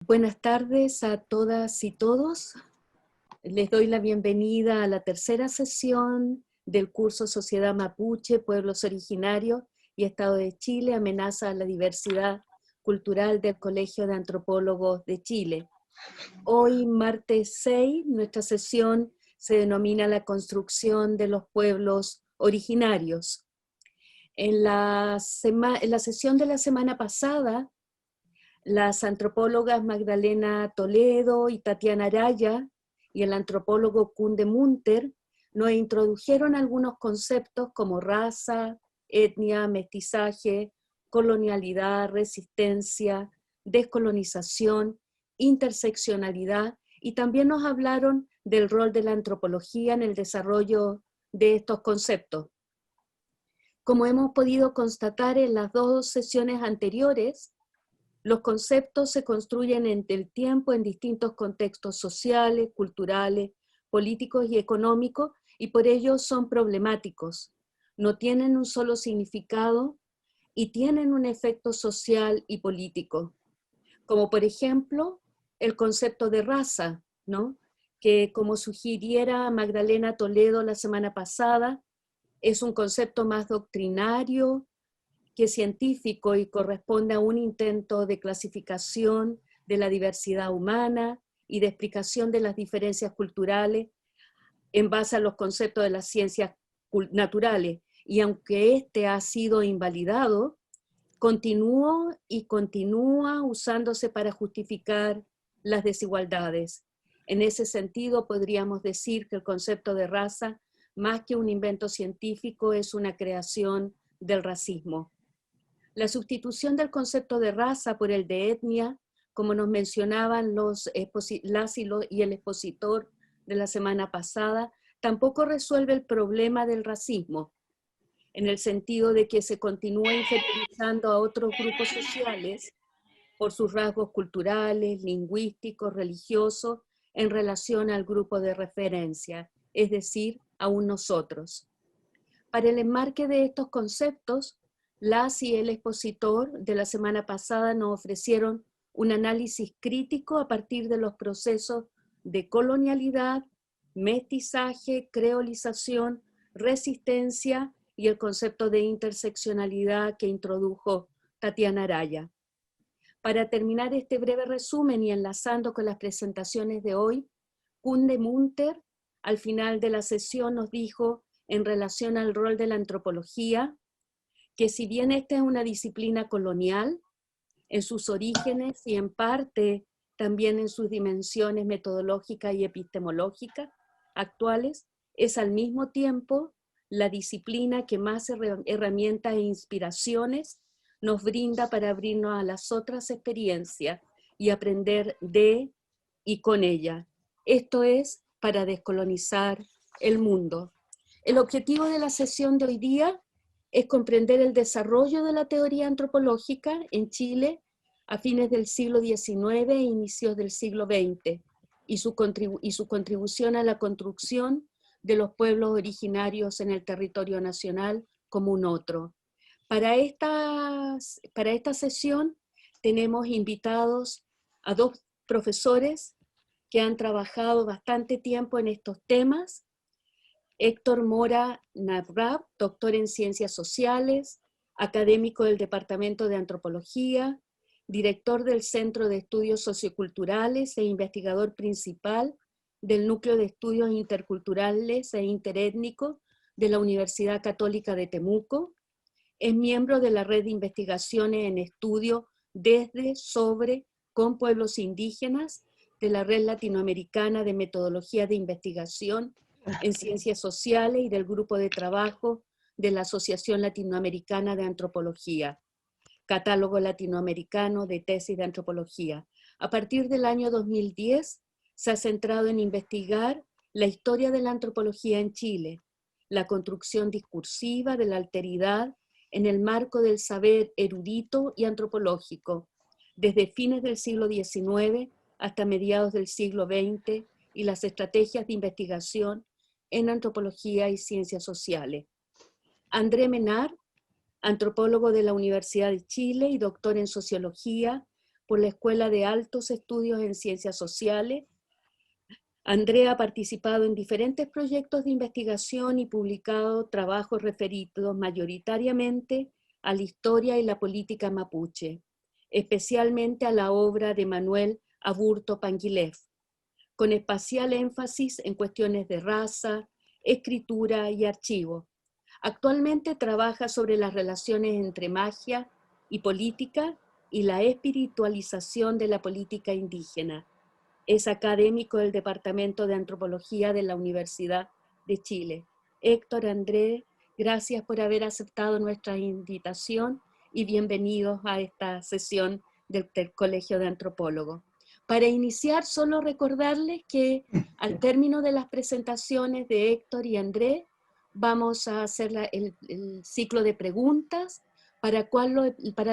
Buenas tardes a todas y todos. Les doy la bienvenida a la tercera sesión del curso Sociedad Mapuche, Pueblos Originarios y Estado de Chile, amenaza a la diversidad cultural del Colegio de Antropólogos de Chile. Hoy, martes 6, nuestra sesión se denomina la construcción de los pueblos originarios. En la sesión de la semana pasada, las antropólogas Magdalena Toledo y Tatiana Araya y el antropólogo Kunde Munter nos introdujeron algunos conceptos como raza, etnia, mestizaje, colonialidad, resistencia, descolonización, interseccionalidad, y también nos hablaron del rol de la antropología en el desarrollo de estos conceptos. Como hemos podido constatar en las dos sesiones anteriores, los conceptos se construyen en el tiempo en distintos contextos sociales, culturales, políticos y económicos, y por ello son problemáticos. No tienen un solo significado y tienen un efecto social y político. Como por ejemplo, el concepto de raza, ¿no? Que como sugiriera Magdalena Toledo la semana pasada, es un concepto más doctrinario que científico y corresponde a un intento de clasificación de la diversidad humana y de explicación de las diferencias culturales en base a los conceptos de las ciencias naturales. Y aunque este ha sido invalidado, continúa usándose para justificar las desigualdades. En ese sentido, podríamos decir que el concepto de raza, más que un invento científico, es una creación del racismo. La sustitución del concepto de raza por el de etnia, como nos mencionaban y el expositor de la semana pasada, tampoco resuelve el problema del racismo, en el sentido de que se continúa inferiorizando a otros grupos sociales por sus rasgos culturales, lingüísticos, religiosos, en relación al grupo de referencia, es decir, a un nosotros. Para el enmarque de estos conceptos, las y el expositor de la semana pasada nos ofrecieron un análisis crítico a partir de los procesos de colonialidad, mestizaje, creolización, resistencia y el concepto de interseccionalidad que introdujo Tatiana Araya. Para terminar este breve resumen y enlazando con las presentaciones de hoy, Kunde Munter al final de la sesión nos dijo en relación al rol de la antropología, que si bien esta es una disciplina colonial, en sus orígenes y en parte también en sus dimensiones metodológicas y epistemológicas actuales, es al mismo tiempo la disciplina que más herramientas e inspiraciones nos brinda para abrirnos a las otras experiencias y aprender de y con ella. Esto es para descolonizar el mundo. El objetivo de la sesión de hoy día es comprender el desarrollo de la teoría antropológica en Chile a fines del siglo XIX e inicios del siglo XX y su contribución a la construcción de los pueblos originarios en el territorio nacional como un otro. Para esta sesión tenemos invitados a dos profesores que han trabajado bastante tiempo en estos temas. Héctor Mora Navrab, doctor en Ciencias Sociales, académico del Departamento de Antropología, director del Centro de Estudios Socioculturales e investigador principal del Núcleo de Estudios Interculturales e Interétnicos de la Universidad Católica de Temuco. Es miembro de la Red de Investigaciones en Estudio desde, sobre, con pueblos indígenas de la Red Latinoamericana de Metodología de Investigación en Ciencias Sociales y del Grupo de Trabajo de la Asociación Latinoamericana de Antropología, Catálogo Latinoamericano de Tesis de Antropología. A partir del año 2010 se ha centrado en investigar la historia de la antropología en Chile, la construcción discursiva de la alteridad en el marco del saber erudito y antropológico, desde fines del siglo XIX hasta mediados del siglo XX, y las estrategias de investigación en antropología y ciencias sociales. André Menard, antropólogo de la Universidad de Chile y doctor en sociología por la Escuela de Altos Estudios en Ciencias Sociales. Andrea ha participado en diferentes proyectos de investigación y publicado trabajos referidos mayoritariamente a la historia y la política mapuche, especialmente a la obra de Manuel Aburto Panguilef, con especial énfasis en cuestiones de raza, escritura y archivo. Actualmente trabaja sobre las relaciones entre magia y política y la espiritualización de la política indígena. Es académico del Departamento de Antropología de la Universidad de Chile. Héctor, Andrés, gracias por haber aceptado nuestra invitación y bienvenidos a esta sesión del Colegio de Antropólogos. Para iniciar, solo recordarles que al término de las presentaciones de Héctor y Andrés, vamos a hacer el ciclo de preguntas, para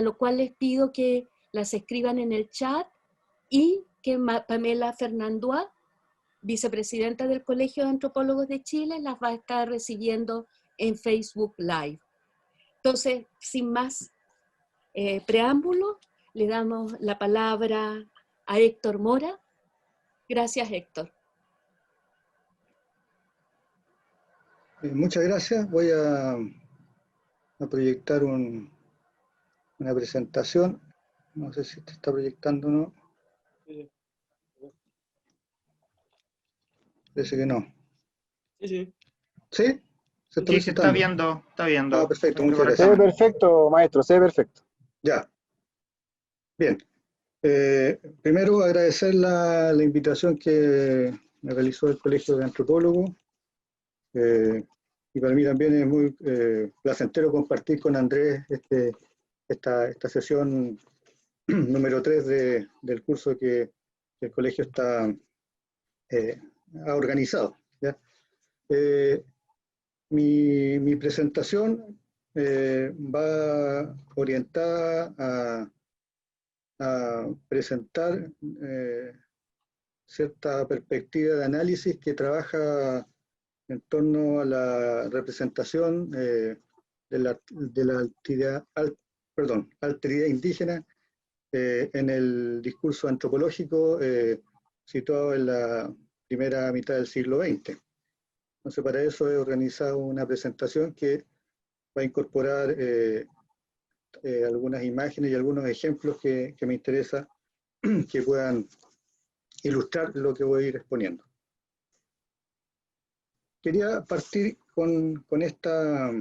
lo cual les pido que las escriban en el chat y que Pamela Fernandois, vicepresidenta del Colegio de Antropólogos de Chile, las va a estar recibiendo en Facebook Live. Entonces, sin más preámbulo, le damos la palabra a Héctor Mora. Gracias, Héctor. Muchas gracias. Voy a proyectar una presentación. No sé si te está proyectando o no. Parece que no. Sí. ¿Sí? ¿Se está Sí, se está viendo, Ah, perfecto, muchas gracias. Se ve perfecto, maestro, se ve perfecto. Ya. Bien. Primero agradecer la invitación que me realizó el Colegio de Antropólogos. Y para mí también es muy placentero compartir con Andrés esta sesión número 3 del curso que el colegio ha organizado, ¿ya? Mi presentación va orientada a presentar cierta perspectiva de análisis que trabaja en torno a la representación de la alteridad indígena en el discurso antropológico situado en la primera mitad del siglo XX. Entonces, para eso he organizado una presentación que va a incorporar algunas imágenes y algunos ejemplos que me interesa que puedan ilustrar lo que voy a ir exponiendo. Quería partir con esta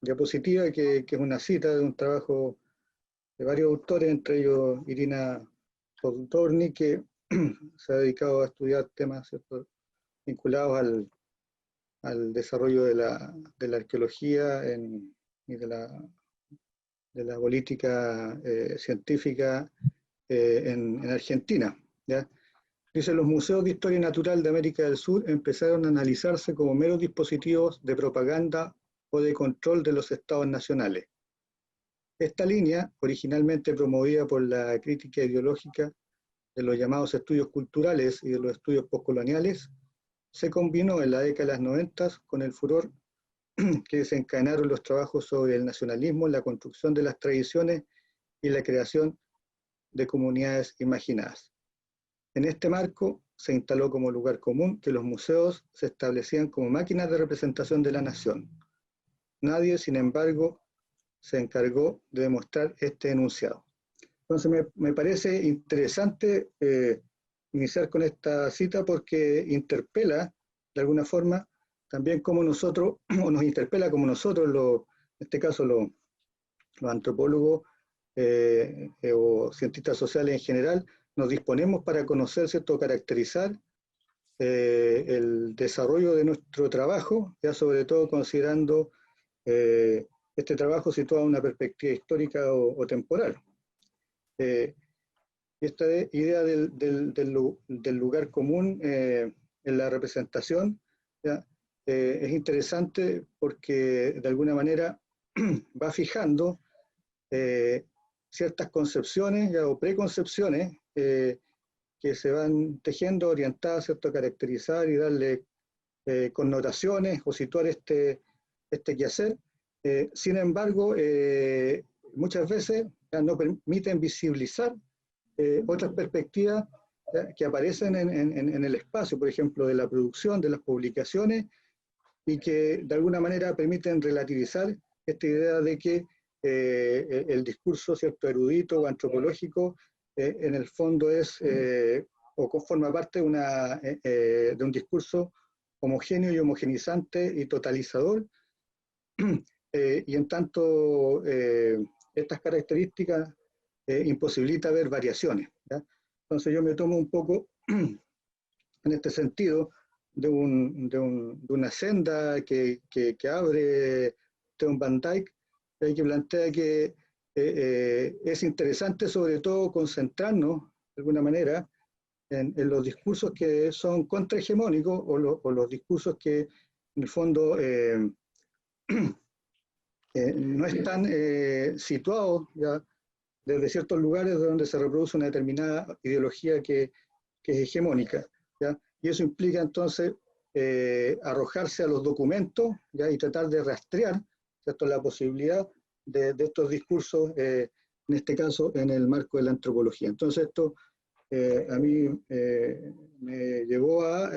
diapositiva que es una cita de un trabajo de varios autores, entre ellos Irina Podgorny, que se ha dedicado a estudiar temas, ¿cierto?, vinculados al desarrollo de la arqueología y de la política científica en Argentina, ¿ya? Dice, los museos de historia natural de América del Sur empezaron a analizarse como meros dispositivos de propaganda o de control de los estados nacionales. Esta línea, originalmente promovida por la crítica ideológica de los llamados estudios culturales y de los estudios postcoloniales, se combinó en la década de los 90 con el furor que desencadenaron los trabajos sobre el nacionalismo, la construcción de las tradiciones y la creación de comunidades imaginadas. En este marco se instaló como lugar común que los museos se establecían como máquinas de representación de la nación. Nadie, sin embargo, se encargó de demostrar este enunciado. Entonces me parece interesante iniciar con esta cita porque interpela, de alguna forma, también como nosotros, o nos interpela como nosotros, en este caso los antropólogos o cientistas sociales en general, nos disponemos para conocer, ¿cierto?, caracterizar el desarrollo de nuestro trabajo, ya sobre todo considerando este trabajo situado en una perspectiva histórica o temporal. Esta idea del lugar común en la representación, ¿ya? Es interesante porque de alguna manera va fijando ciertas concepciones, ¿ya?, o preconcepciones que se van tejiendo, orientadas, ¿cierto?, a caracterizar y darle connotaciones o situar este quehacer. Sin embargo, muchas veces ya no permiten visibilizar otras perspectivas que aparecen en el espacio, por ejemplo, de la producción, de las publicaciones, y que de alguna manera permiten relativizar esta idea de que el discurso, ¿cierto?, erudito o antropológico en el fondo es o forma parte de un discurso homogéneo y homogenizante y totalizador, y en tanto estas características imposibilita ver variaciones, ¿ya? Entonces yo me tomo un poco en este sentido de una senda que abre Theon Van Dyke, que plantea que es interesante sobre todo concentrarnos de alguna manera en los discursos que son contrahegemónicos o los discursos que en el fondo no están situados ya desde ciertos lugares donde se reproduce una determinada ideología que es hegemónica, ¿ya? Y eso implica entonces arrojarse a los documentos, ¿ya? Y tratar de rastrear, ¿cierto?, la posibilidad de estos discursos, en este caso en el marco de la antropología. Entonces esto a mí me llevó a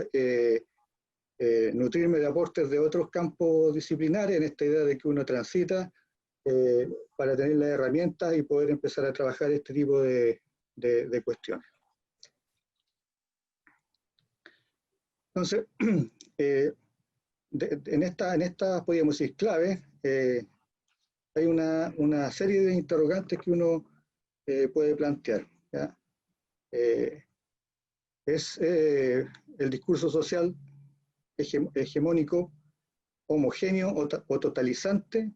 nutrirme de aportes de otros campos disciplinares en esta idea de que uno transita para tener las herramientas y poder empezar a trabajar este tipo de cuestiones. Entonces, en esta, podríamos decir, clave, hay una serie de interrogantes que uno puede plantear, ¿ya? ¿Es el discurso social hegemónico homogéneo o totalizante?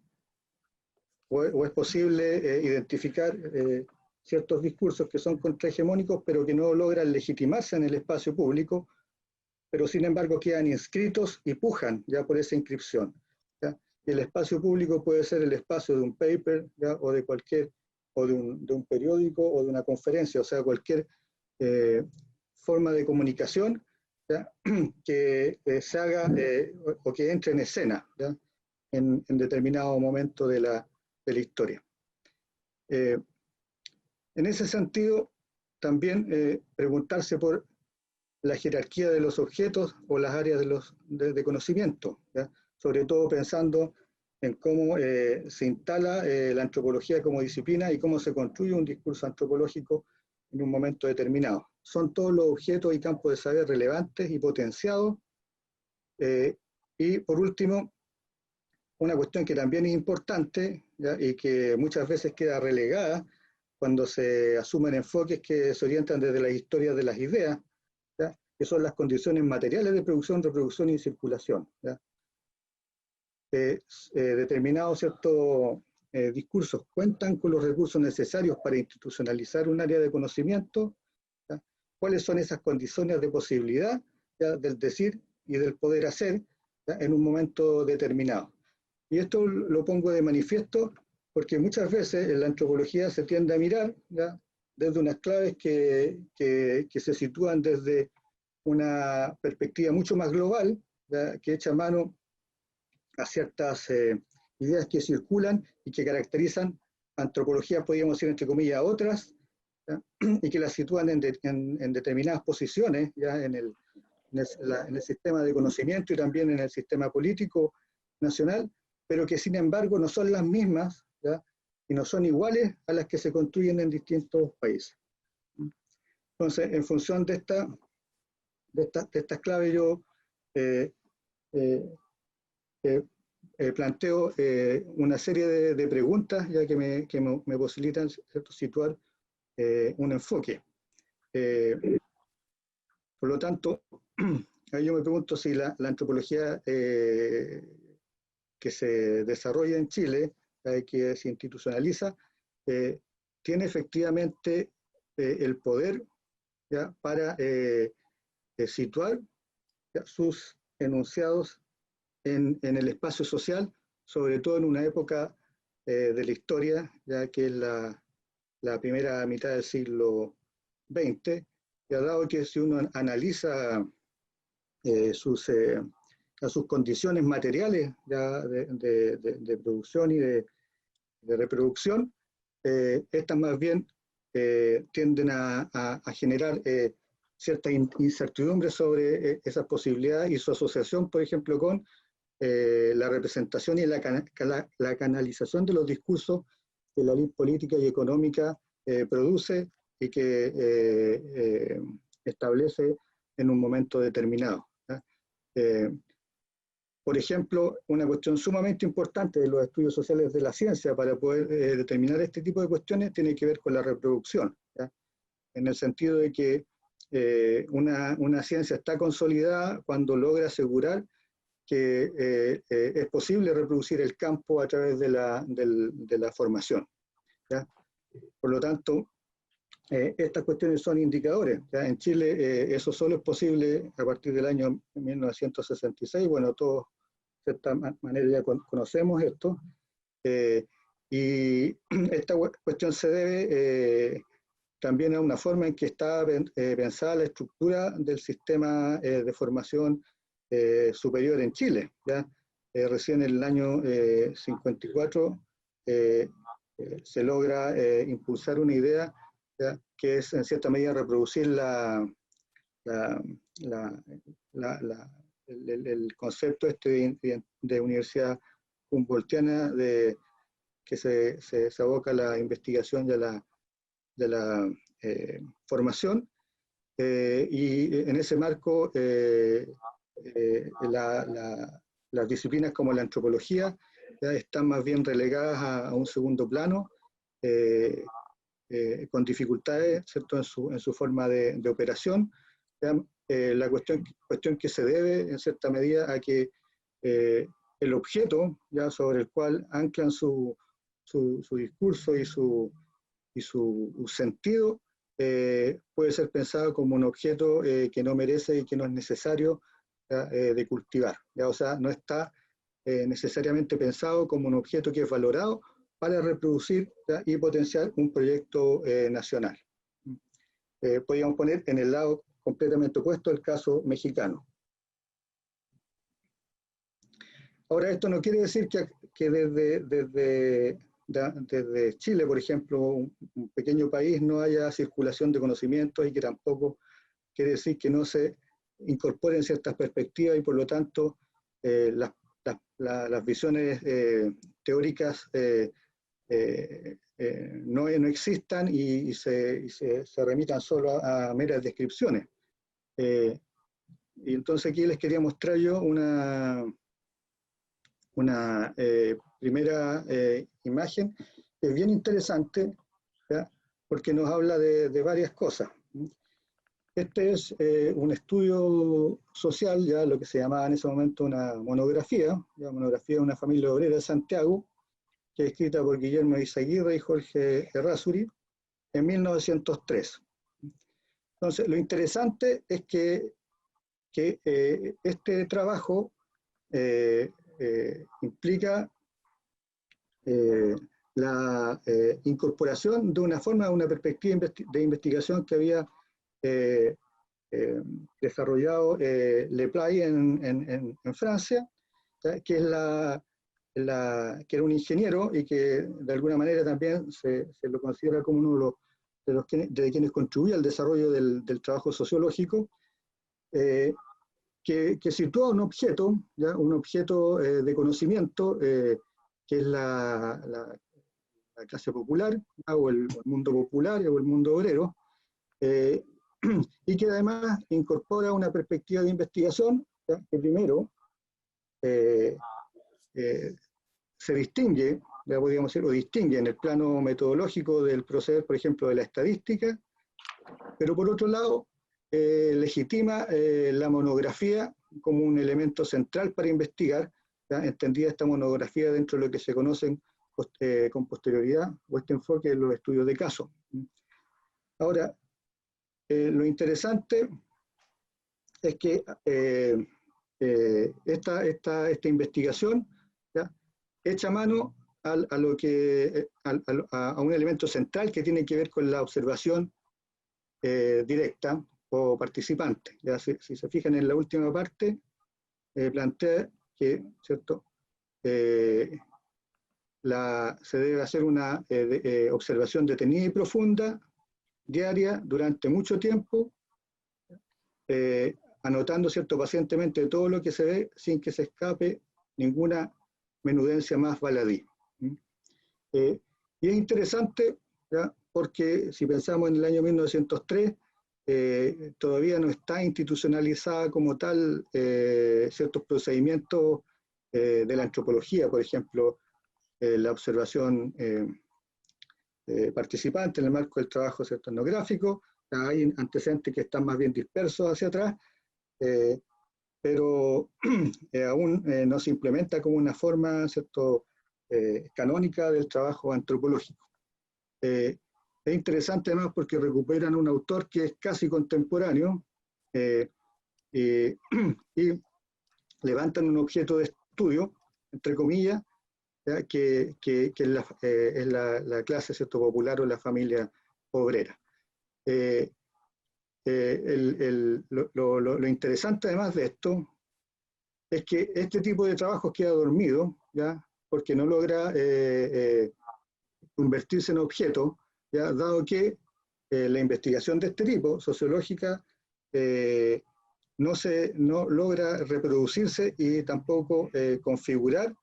¿O es posible identificar ciertos discursos que son contrahegemónicos, pero que no logran legitimarse en el espacio público, pero sin embargo quedan inscritos y pujan ya por esa inscripción, ¿ya? Y el espacio público puede ser el espacio de un paper, ¿ya?, o de cualquier, o de un periódico, o de una conferencia, o sea, cualquier forma de comunicación, ¿ya?, que se haga o que entre en escena, ¿ya?, en determinado momento de la historia. En ese sentido, también preguntarse por la jerarquía de los objetos o las áreas de conocimiento, ¿ya?, sobre todo pensando en cómo se instala la antropología como disciplina y cómo se construye un discurso antropológico en un momento determinado. Son todos los objetos y campos de saber relevantes y potenciados. Y por último, una cuestión que también es importante, ¿ya?, y que muchas veces queda relegada cuando se asumen enfoques que se orientan desde las historias de las ideas, ¿ya?, que son las condiciones materiales de producción, reproducción y circulación, ¿ya? Determinados ciertos discursos cuentan con los recursos necesarios para institucionalizar un área de conocimiento, ¿ya? ¿Cuáles son esas condiciones de posibilidad, ¿ya?, del decir y del poder hacer, ¿ya?, en un momento determinado? Y esto lo pongo de manifiesto porque muchas veces en la antropología se tiende a mirar, ¿ya?, desde unas claves que se sitúan desde una perspectiva mucho más global, ¿ya?, que echa mano a ciertas ideas que circulan y que caracterizan antropologías, podríamos decir, entre comillas, otras, ¿ya?, y que las sitúan en determinadas posiciones, ya en el sistema de conocimiento y también en el sistema político nacional, pero que sin embargo no son las mismas, ¿ya?, y no son iguales a las que se construyen en distintos países. Entonces, en función de estas claves, yo planteo una serie de preguntas, ya que me posibilitan, ¿cierto?, situar un enfoque. Por lo tanto, yo me pregunto si la antropología que se desarrolla en Chile, que se institucionaliza, tiene efectivamente el poder, ¿ya?, para situar, ¿ya?, sus enunciados en el espacio social, sobre todo en una época de la historia, ya que es la primera mitad del siglo XX, y ha dado que si uno analiza sus condiciones materiales ya de producción y de reproducción, estas más bien tienden a generar cierta incertidumbre sobre esas posibilidades y su asociación, por ejemplo, con la representación y la canalización de los discursos que la elite política y económica produce y que establece en un momento determinado. Por ejemplo, una cuestión sumamente importante de los estudios sociales de la ciencia para poder determinar este tipo de cuestiones tiene que ver con la reproducción, ¿ya? En el sentido de que una ciencia está consolidada cuando logra asegurar que es posible reproducir el campo a través de la formación, ¿ya? Por lo tanto, estas cuestiones son indicadores, ¿ya? En Chile eso solo es posible a partir del año 1966, bueno, todos de cierta manera ya conocemos esto, y esta cuestión se debe también a una forma en que está pensada la estructura del sistema de formación superior en Chile, ¿ya? Recién en el año 54 se logra impulsar una idea, ¿ya? Que es en cierta medida reproducir el concepto de universidad humboldtiana que se aboca a la investigación y a la formación, y en ese marco las disciplinas como la antropología ya están más bien relegadas a un segundo plano, con dificultades, ¿cierto?, en su forma de operación. ¿Ya? La cuestión que se debe en cierta medida a que el objeto, ya, sobre el cual anclan su discurso y su sentido puede ser pensado como un objeto que no merece y que no es necesario de cultivar, ¿ya? O sea, no está necesariamente pensado como un objeto que es valorado para reproducir, ¿ya?, y potenciar un proyecto nacional. Podríamos poner en el lado completamente opuesto el caso mexicano. Ahora, esto no quiere decir que desde Chile, por ejemplo, un pequeño país, no haya circulación de conocimientos, y que tampoco quiere decir que no se incorporen ciertas perspectivas y por lo tanto las visiones teóricas no existan y se remitan solo a meras descripciones. Y entonces aquí les quería mostrar yo una primera imagen que es bien interesante, ¿ya?, porque nos habla de varias cosas. Este es un estudio social, ya lo que se llamaba en ese momento una monografía, ya monografía de una familia obrera de Santiago, que es escrita por Guillermo Izaguirre y Jorge Errázuri en 1903. Entonces, lo interesante es que este trabajo implica la incorporación de una forma, de una perspectiva de investigación que había desarrollado Leplay en Francia, ¿ya?, que era un ingeniero y que de alguna manera también se lo considera como uno de quienes contribuye al desarrollo del trabajo sociológico, que sitúa un objeto, ¿ya?, un objeto de conocimiento, que es la clase popular, ¿ya?, o el mundo popular o el mundo obrero, y que además incorpora una perspectiva de investigación, ¿ya?, que primero se distingue, ya podríamos decir, o distingue en el plano metodológico del proceder, por ejemplo, de la estadística, pero por otro lado legitima la monografía como un elemento central para investigar, ¿ya?, entendida esta monografía dentro de lo que se conocen con posterioridad, o este enfoque de los estudios de caso. Ahora, lo interesante es que esta investigación, ¿ya?, echa mano a un elemento central que tiene que ver con la observación directa o participante. Ya si se fijan en la última parte, plantea que, ¿cierto?, se debe hacer una observación detenida y profunda, diaria, durante mucho tiempo, anotando, ¿cierto?, pacientemente todo lo que se ve sin que se escape ninguna menudencia más baladí. Y es interesante, ¿ya?, porque si pensamos en el año 1903, todavía no está institucionalizada como tal ciertos procedimientos de la antropología, por ejemplo, la observación participante en el marco del trabajo, ¿cierto?, etnográfico. Hay antecedentes que están más bien dispersos hacia atrás, pero aún no se implementa como una forma, ¿cierto?, canónica del trabajo antropológico. Es interesante además porque recuperan un autor que es casi contemporáneo y levantan un objeto de estudio, entre comillas, ¿ya?, que es la clase, ¿cierto?, popular o la familia obrera. Lo interesante además de esto es que este tipo de trabajos queda dormido, ¿ya?, porque no logra convertirse en objeto, ¿ya?, dado que la investigación de este tipo, sociológica, no logra reproducirse y tampoco configurar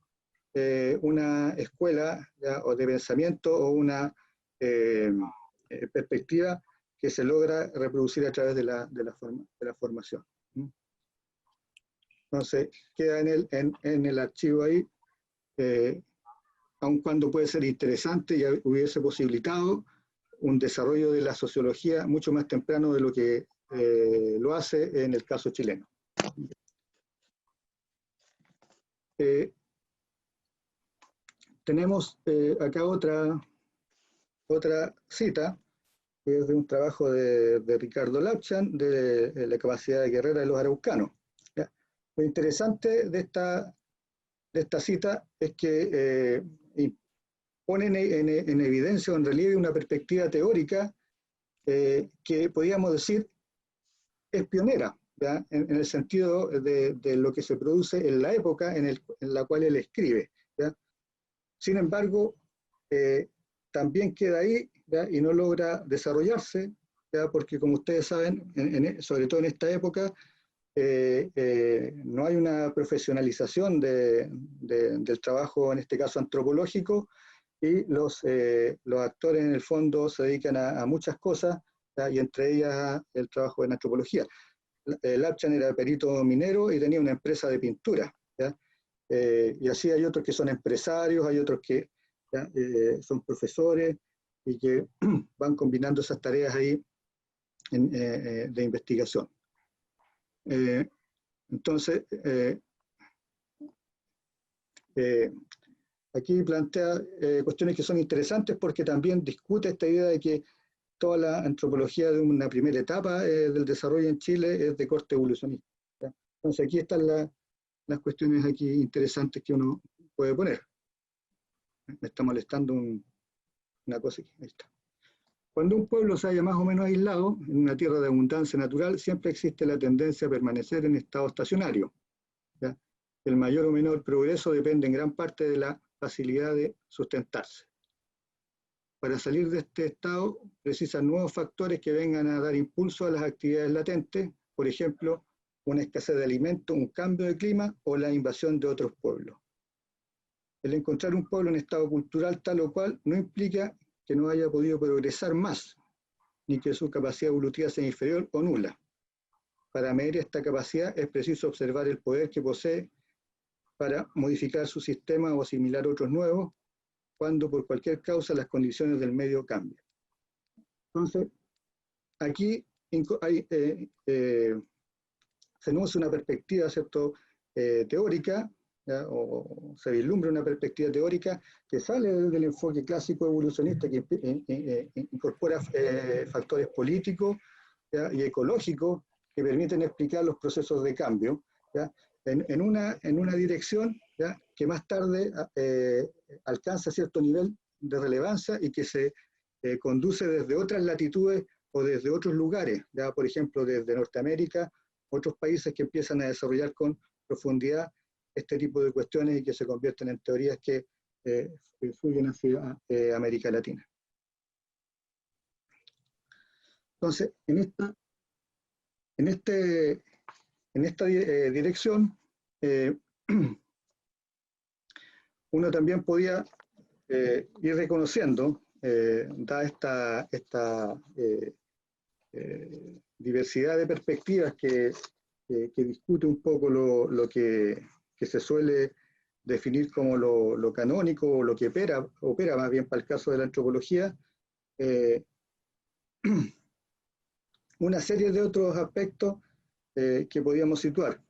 una escuela, ¿ya?, o de pensamiento o una perspectiva que se logra reproducir a través de la formación. Entonces, queda en el archivo ahí, aun cuando puede ser interesante y hubiese posibilitado un desarrollo de la sociología mucho más temprano de lo que lo hace en el caso chileno. Tenemos acá otra cita, que es de un trabajo de Ricardo Lapchan, de la capacidad de guerrera de los araucanos. ¿Ya? Lo interesante de esta cita es que ponen en evidencia o en relieve una perspectiva teórica que podríamos decir es pionera, ¿ya?, en el sentido de lo que se produce en la época en la cual él escribe, ¿ya? Sin embargo, también queda ahí, ¿ya?, y no logra desarrollarse, ¿ya?, porque como ustedes saben, sobre todo en esta época, no hay una profesionalización del trabajo, en este caso antropológico, y los actores en el fondo se dedican a muchas cosas, ¿ya?, y entre ellas el trabajo en antropología. Lapchan era perito minero y tenía una empresa de pintura, ¿ya? Y así hay otros que son empresarios, hay otros que, ¿ya?, son profesores y que van combinando esas tareas ahí de investigación. Entonces, aquí plantea cuestiones que son interesantes porque también discute esta idea de que toda la antropología de una primera etapa del desarrollo en Chile es de corte evolucionista, ¿ya? Entonces aquí están las cuestiones aquí interesantes que uno puede poner. Me está molestando una cosa aquí. Ahí está. Cuando un pueblo se halla más o menos aislado, en una tierra de abundancia natural, siempre existe la tendencia a permanecer en estado estacionario, ¿ya? El mayor o menor progreso depende en gran parte de la facilidad de sustentarse. Para salir de este estado, precisan nuevos factores que vengan a dar impulso a las actividades latentes, por ejemplo, una escasez de alimentos, un cambio de clima o la invasión de otros pueblos. El encontrar un pueblo en estado cultural tal o cual no implica que no haya podido progresar más, ni que su capacidad evolutiva sea inferior o nula. Para medir esta capacidad es preciso observar el poder que posee para modificar su sistema o asimilar otros nuevos, cuando por cualquier causa las condiciones del medio cambian. Entonces, aquí tenemos una perspectiva, ¿cierto?, teórica, ¿ya?, o se vislumbra una perspectiva teórica que sale del enfoque clásico evolucionista que incorpora factores políticos, ¿ya?, y ecológicos que permiten explicar los procesos de cambio, ¿ya?, en una dirección, ¿ya?, que más tarde alcanza cierto nivel de relevancia y que se conduce desde otras latitudes o desde otros lugares, ¿ya?, por ejemplo desde Norteamérica, otros países que empiezan a desarrollar con profundidad este tipo de cuestiones y que se convierten en teorías que fluyen hacia América Latina. Entonces, en esta dirección, uno también podía ir reconociendo, dada esta diversidad de perspectivas que discute un poco lo que se suele definir como lo canónico, o lo que opera más bien para el caso de la antropología, una serie de otros aspectos que podíamos situar,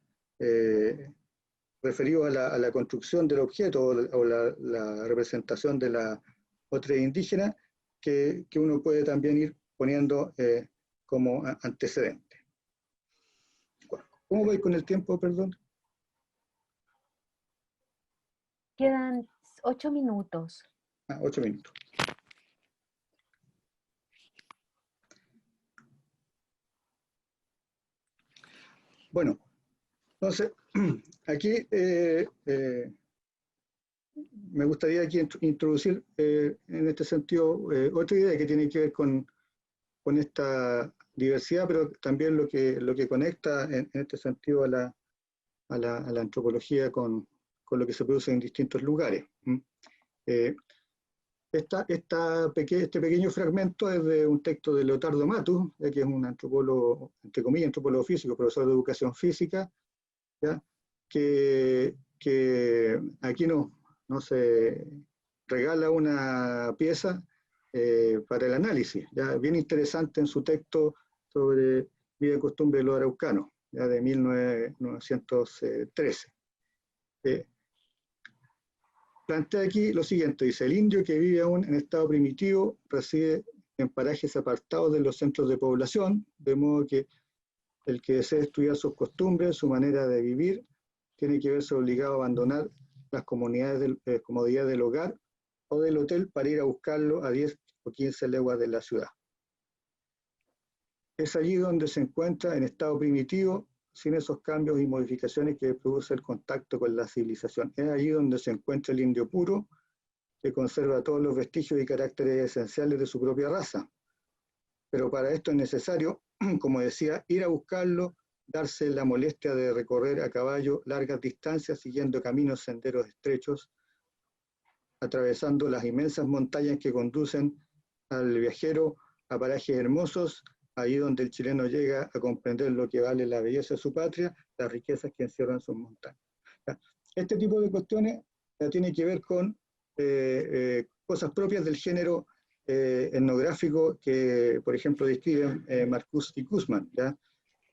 referidos a la construcción del objeto o la representación de la otra indígena, que uno puede también ir poniendo como antecedente. ¿Cómo voy con el tiempo, perdón? Quedan 8 minutos. 8 minutos. Bueno, entonces, aquí me gustaría aquí introducir en este sentido otra idea que tiene que ver con esta diversidad, pero también lo que conecta en este sentido a la antropología con lo que se produce en distintos lugares. Este pequeño fragmento es de un texto de Leotardo Matus, que es un antropólogo, entre comillas, antropólogo físico, profesor de educación física, ¿ya? Que aquí nos regala una pieza para el análisis, ¿ya? Bien interesante en su texto sobre vida y costumbre de los araucanos, ya de 1913. Plantea aquí lo siguiente, dice: el indio que vive aún en estado primitivo reside en parajes apartados de los centros de población, de modo que el que desee estudiar sus costumbres, su manera de vivir, tiene que verse obligado a abandonar las comodidades del hogar o del hotel para ir a buscarlo a 10 o 15 leguas de la ciudad. Es allí donde se encuentra en estado primitivo, sin esos cambios y modificaciones que produce el contacto con la civilización. Es allí donde se encuentra el indio puro, que conserva todos los vestigios y caracteres esenciales de su propia raza. Pero para esto es necesario, como decía, ir a buscarlo, darse la molestia de recorrer a caballo largas distancias, siguiendo caminos, senderos estrechos, atravesando las inmensas montañas que conducen al viajero a parajes hermosos, ahí donde el chileno llega a comprender lo que vale la belleza de su patria, las riquezas que encierran sus montañas. Este tipo de cuestiones tiene que ver con cosas propias del género etnográfico que, por ejemplo, describen Marcuse y Guzmán.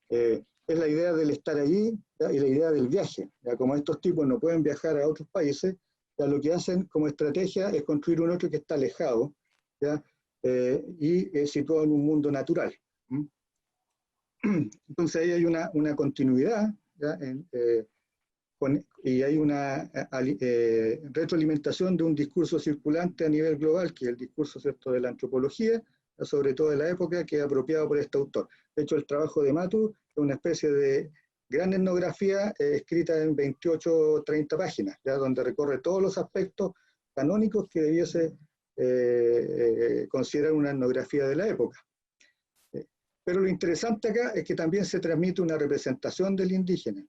Es la idea del estar allí, ¿ya? Y la idea del viaje. ¿Ya? Como estos tipos no pueden viajar a otros países, ¿ya? Lo que hacen como estrategia es construir un otro que está alejado, ¿ya? Y situado en un mundo natural. Entonces ahí hay una continuidad, ¿ya? Y hay una retroalimentación de un discurso circulante a nivel global, que es el discurso, ¿cierto?, de la antropología, sobre todo de la época, que es apropiado por este autor. De hecho, el trabajo de Matus es una especie de gran etnografía escrita en 28 o 30 páginas, ¿ya? Donde recorre todos los aspectos canónicos que debiese considerar una etnografía de la época. Pero lo interesante acá es que también se transmite una representación del indígena.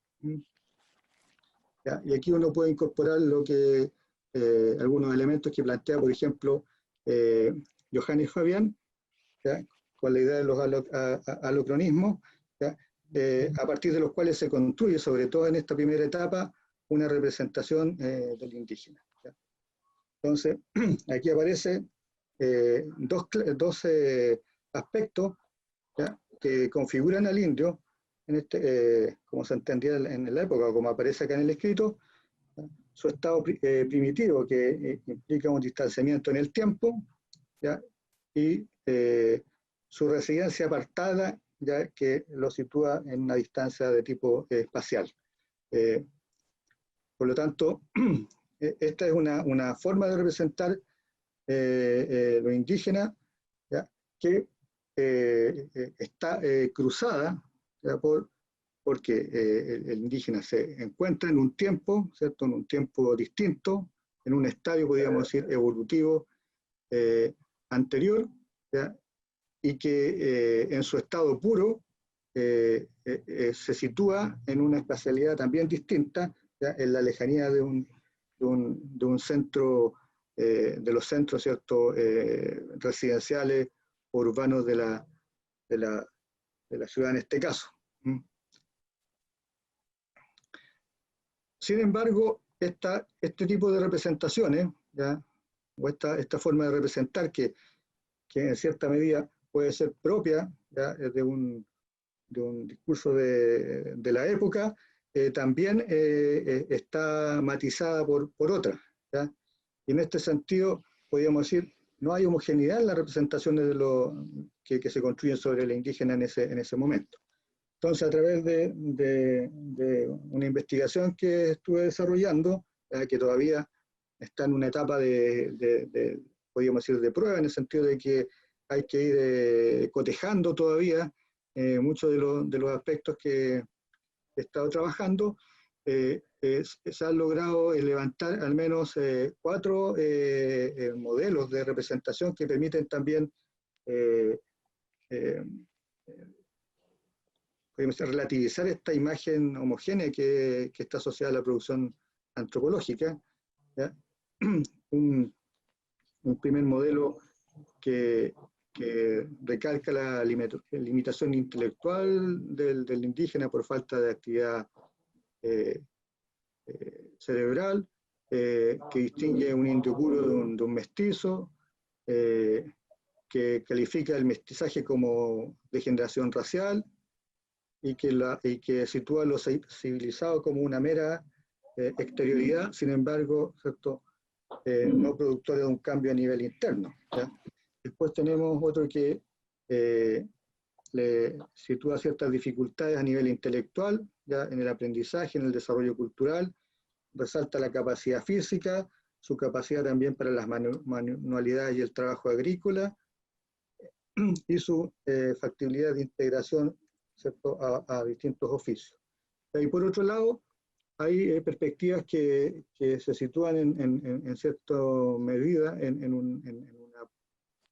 ¿Ya? Y aquí uno puede incorporar algunos elementos que plantea, por ejemplo, Johannes Fabián, ¿ya? Con la idea de los alocronismos, ¿ya? A partir de los cuales se construye, sobre todo en esta primera etapa, una representación del indígena. ¿Ya? Entonces, aquí aparecen dos aspectos, ¿ya? Que configuran al indio, como se entendía en la época, o como aparece acá en el escrito, ¿ya? Su estado primitivo, que implica un distanciamiento en el tiempo, ¿ya? Y su residencia apartada, ya que lo sitúa en una distancia de tipo espacial. Por lo tanto, esta es una forma de representar lo indígena, ¿ya? Que está cruzada, ¿ya? Porque el indígena se encuentra en un tiempo, ¿cierto?, en un tiempo distinto, en un estadio, podríamos decir, evolutivo anterior, ¿ya? Y que en su estado puro se sitúa en una espacialidad también distinta, ¿ya? En la lejanía de un centro, de los centros, ¿cierto? Residenciales o urbanos de la ciudad en este caso. Sin embargo, este tipo de representaciones, ¿ya? O esta forma de representar que en cierta medida puede ser propia, ¿ya? De un discurso de la época, también está matizada por otras, ¿ya? Y en este sentido, podríamos decir, no hay homogeneidad en las representaciones de que se construyen sobre la indígena en ese momento. Entonces, a través de una investigación que estuve desarrollando, que todavía está en una etapa podríamos decir, de prueba, en el sentido de que hay que ir cotejando todavía muchos de los aspectos que he estado trabajando, se han logrado levantar al menos 4 modelos de representación que permiten también relativizar esta imagen homogénea que está asociada a la producción antropológica, ¿ya? Un primer modelo que recalca la limitación intelectual del indígena por falta de actividad cerebral, que distingue un indio puro de un mestizo, que califica el mestizaje como degeneración racial, y que sitúa lo civilizado como una mera exterioridad, sin embargo, ¿cierto? No productora de un cambio a nivel interno, ¿ya? Después tenemos otro que le sitúa ciertas dificultades a nivel intelectual, ya en el aprendizaje, en el desarrollo cultural, resalta la capacidad física, su capacidad también para las manualidades y el trabajo agrícola, y su factibilidad de integración, ¿cierto? A distintos oficios. Y por otro lado, hay perspectivas que se sitúan en cierta medida en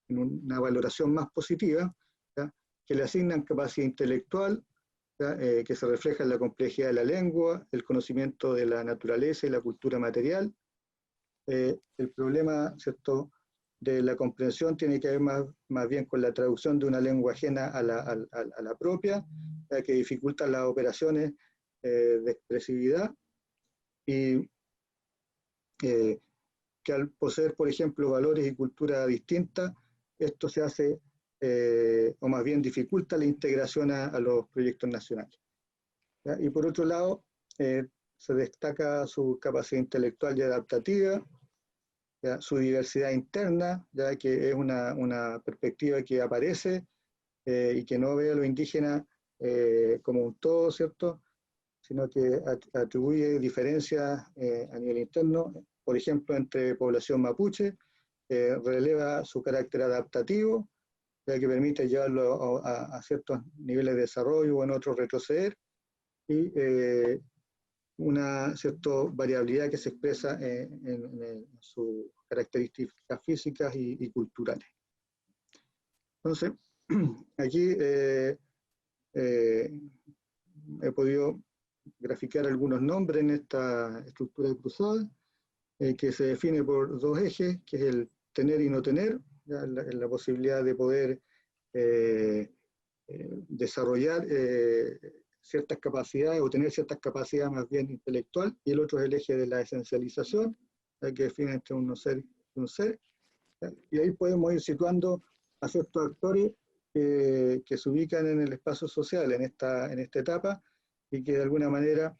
una valoración más positiva, ¿ya? Que le asignan capacidad intelectual, que se refleja en la complejidad de la lengua, el conocimiento de la naturaleza y la cultura material. El problema, ¿cierto?, de la comprensión tiene que ver más bien con la traducción de una lengua ajena a la propia, que dificulta las operaciones de expresividad, y que al poseer, por ejemplo, valores y cultura distintas, esto se hace, o más bien dificulta la integración a los proyectos nacionales, ¿ya? Y por otro lado, se destaca su capacidad intelectual y adaptativa, ¿ya? Su diversidad interna, ya que es una perspectiva que aparece y que no ve a lo indígena como un todo, ¿cierto?, sino que atribuye diferencias a nivel interno, por ejemplo, entre población mapuche, releva su carácter adaptativo, ya que permite llevarlo a ciertos niveles de desarrollo o en otros retroceder, y una cierta variabilidad que se expresa en sus características físicas y culturales. Entonces, aquí he podido graficar algunos nombres en esta estructura cruzada, que se define por 2 ejes, que es el tener y no tener, ya, la posibilidad de poder desarrollar ciertas capacidades o tener ciertas capacidades más bien intelectual, y el otro es el eje de la esencialización, ya, que define entre un no ser y un ser, ya, y ahí podemos ir situando a ciertos actores que se ubican en el espacio social en esta etapa, y que de alguna manera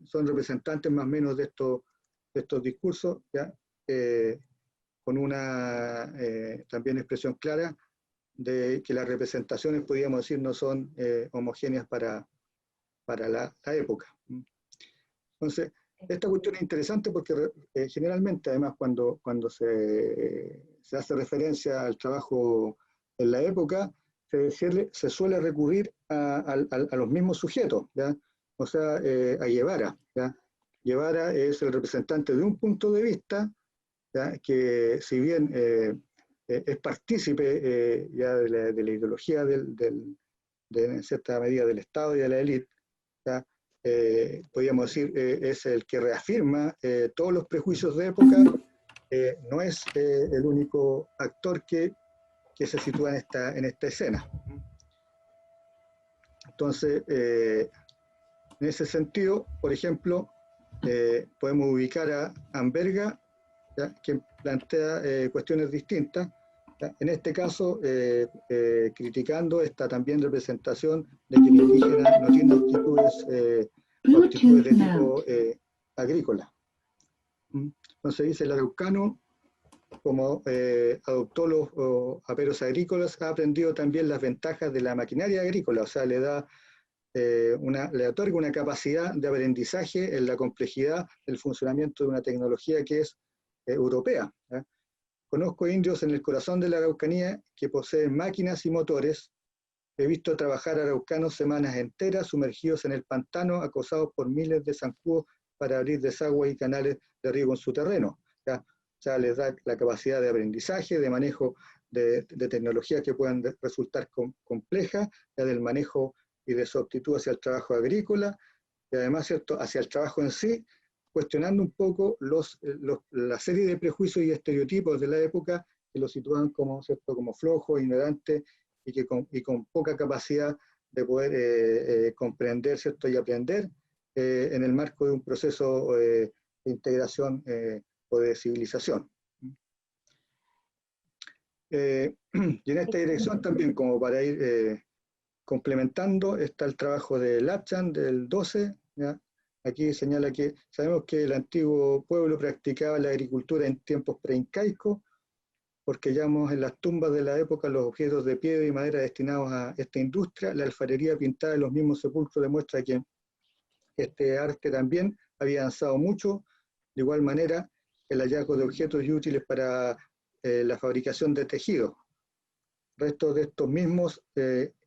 son representantes más o menos de estos discursos, ¿ya? Con una también expresión clara de que las representaciones, podríamos decir, no son homogéneas para la época. Entonces, esta cuestión es interesante porque generalmente, además, cuando se hace referencia al trabajo en la época, se suele recurrir a los mismos sujetos, ¿ya? O sea, a Guevara, ¿ya? Guevara es el representante de un punto de vista, ¿ya? Que si bien es partícipe ya de la ideología en cierta medida del Estado y de la élite, podríamos decir, es el que reafirma todos los prejuicios de época, no es el único actor que se sitúa en esta escena. Entonces, en ese sentido, por ejemplo, podemos ubicar a Amberga, ¿ya? Que plantea cuestiones distintas, ¿ya? En este caso, criticando esta también representación de que el indígena no tiene actitudes de tipo agrícola. Entonces dice, el araucano, como adoptó los aperos agrícolas, ha aprendido también las ventajas de la maquinaria agrícola, o sea, le otorga una capacidad de aprendizaje en la complejidad del funcionamiento de una tecnología que es europea. Conozco indios en el corazón de la Araucanía que poseen máquinas y motores. He visto trabajar araucanos semanas enteras sumergidos en el pantano, acosados por miles de zancudos para abrir desagües y canales de riego en su terreno. O sea, les da la capacidad de aprendizaje, de manejo de tecnologías que puedan resultar complejas, ya del manejo y de su aptitud hacia el trabajo agrícola, y además, ¿cierto?, hacia el trabajo en sí, cuestionando un poco la serie de prejuicios y estereotipos de la época que lo situaban como, ¿cierto?, como flojo, ignorante y con poca capacidad de poder comprender, ¿cierto?, y aprender en el marco de un proceso de integración o de civilización. Y en esta dirección también, como para ir complementando, está el trabajo de Lapchan del 12, ¿ya? Aquí señala que sabemos que el antiguo pueblo practicaba la agricultura en tiempos preincaicos, porque hallamos en las tumbas de la época los objetos de piedra y madera destinados a esta industria. La alfarería pintada en los mismos sepulcros demuestra que este arte también había avanzado mucho. De igual manera, el hallazgo de objetos y útiles para la fabricación de tejidos. Restos de estos mismos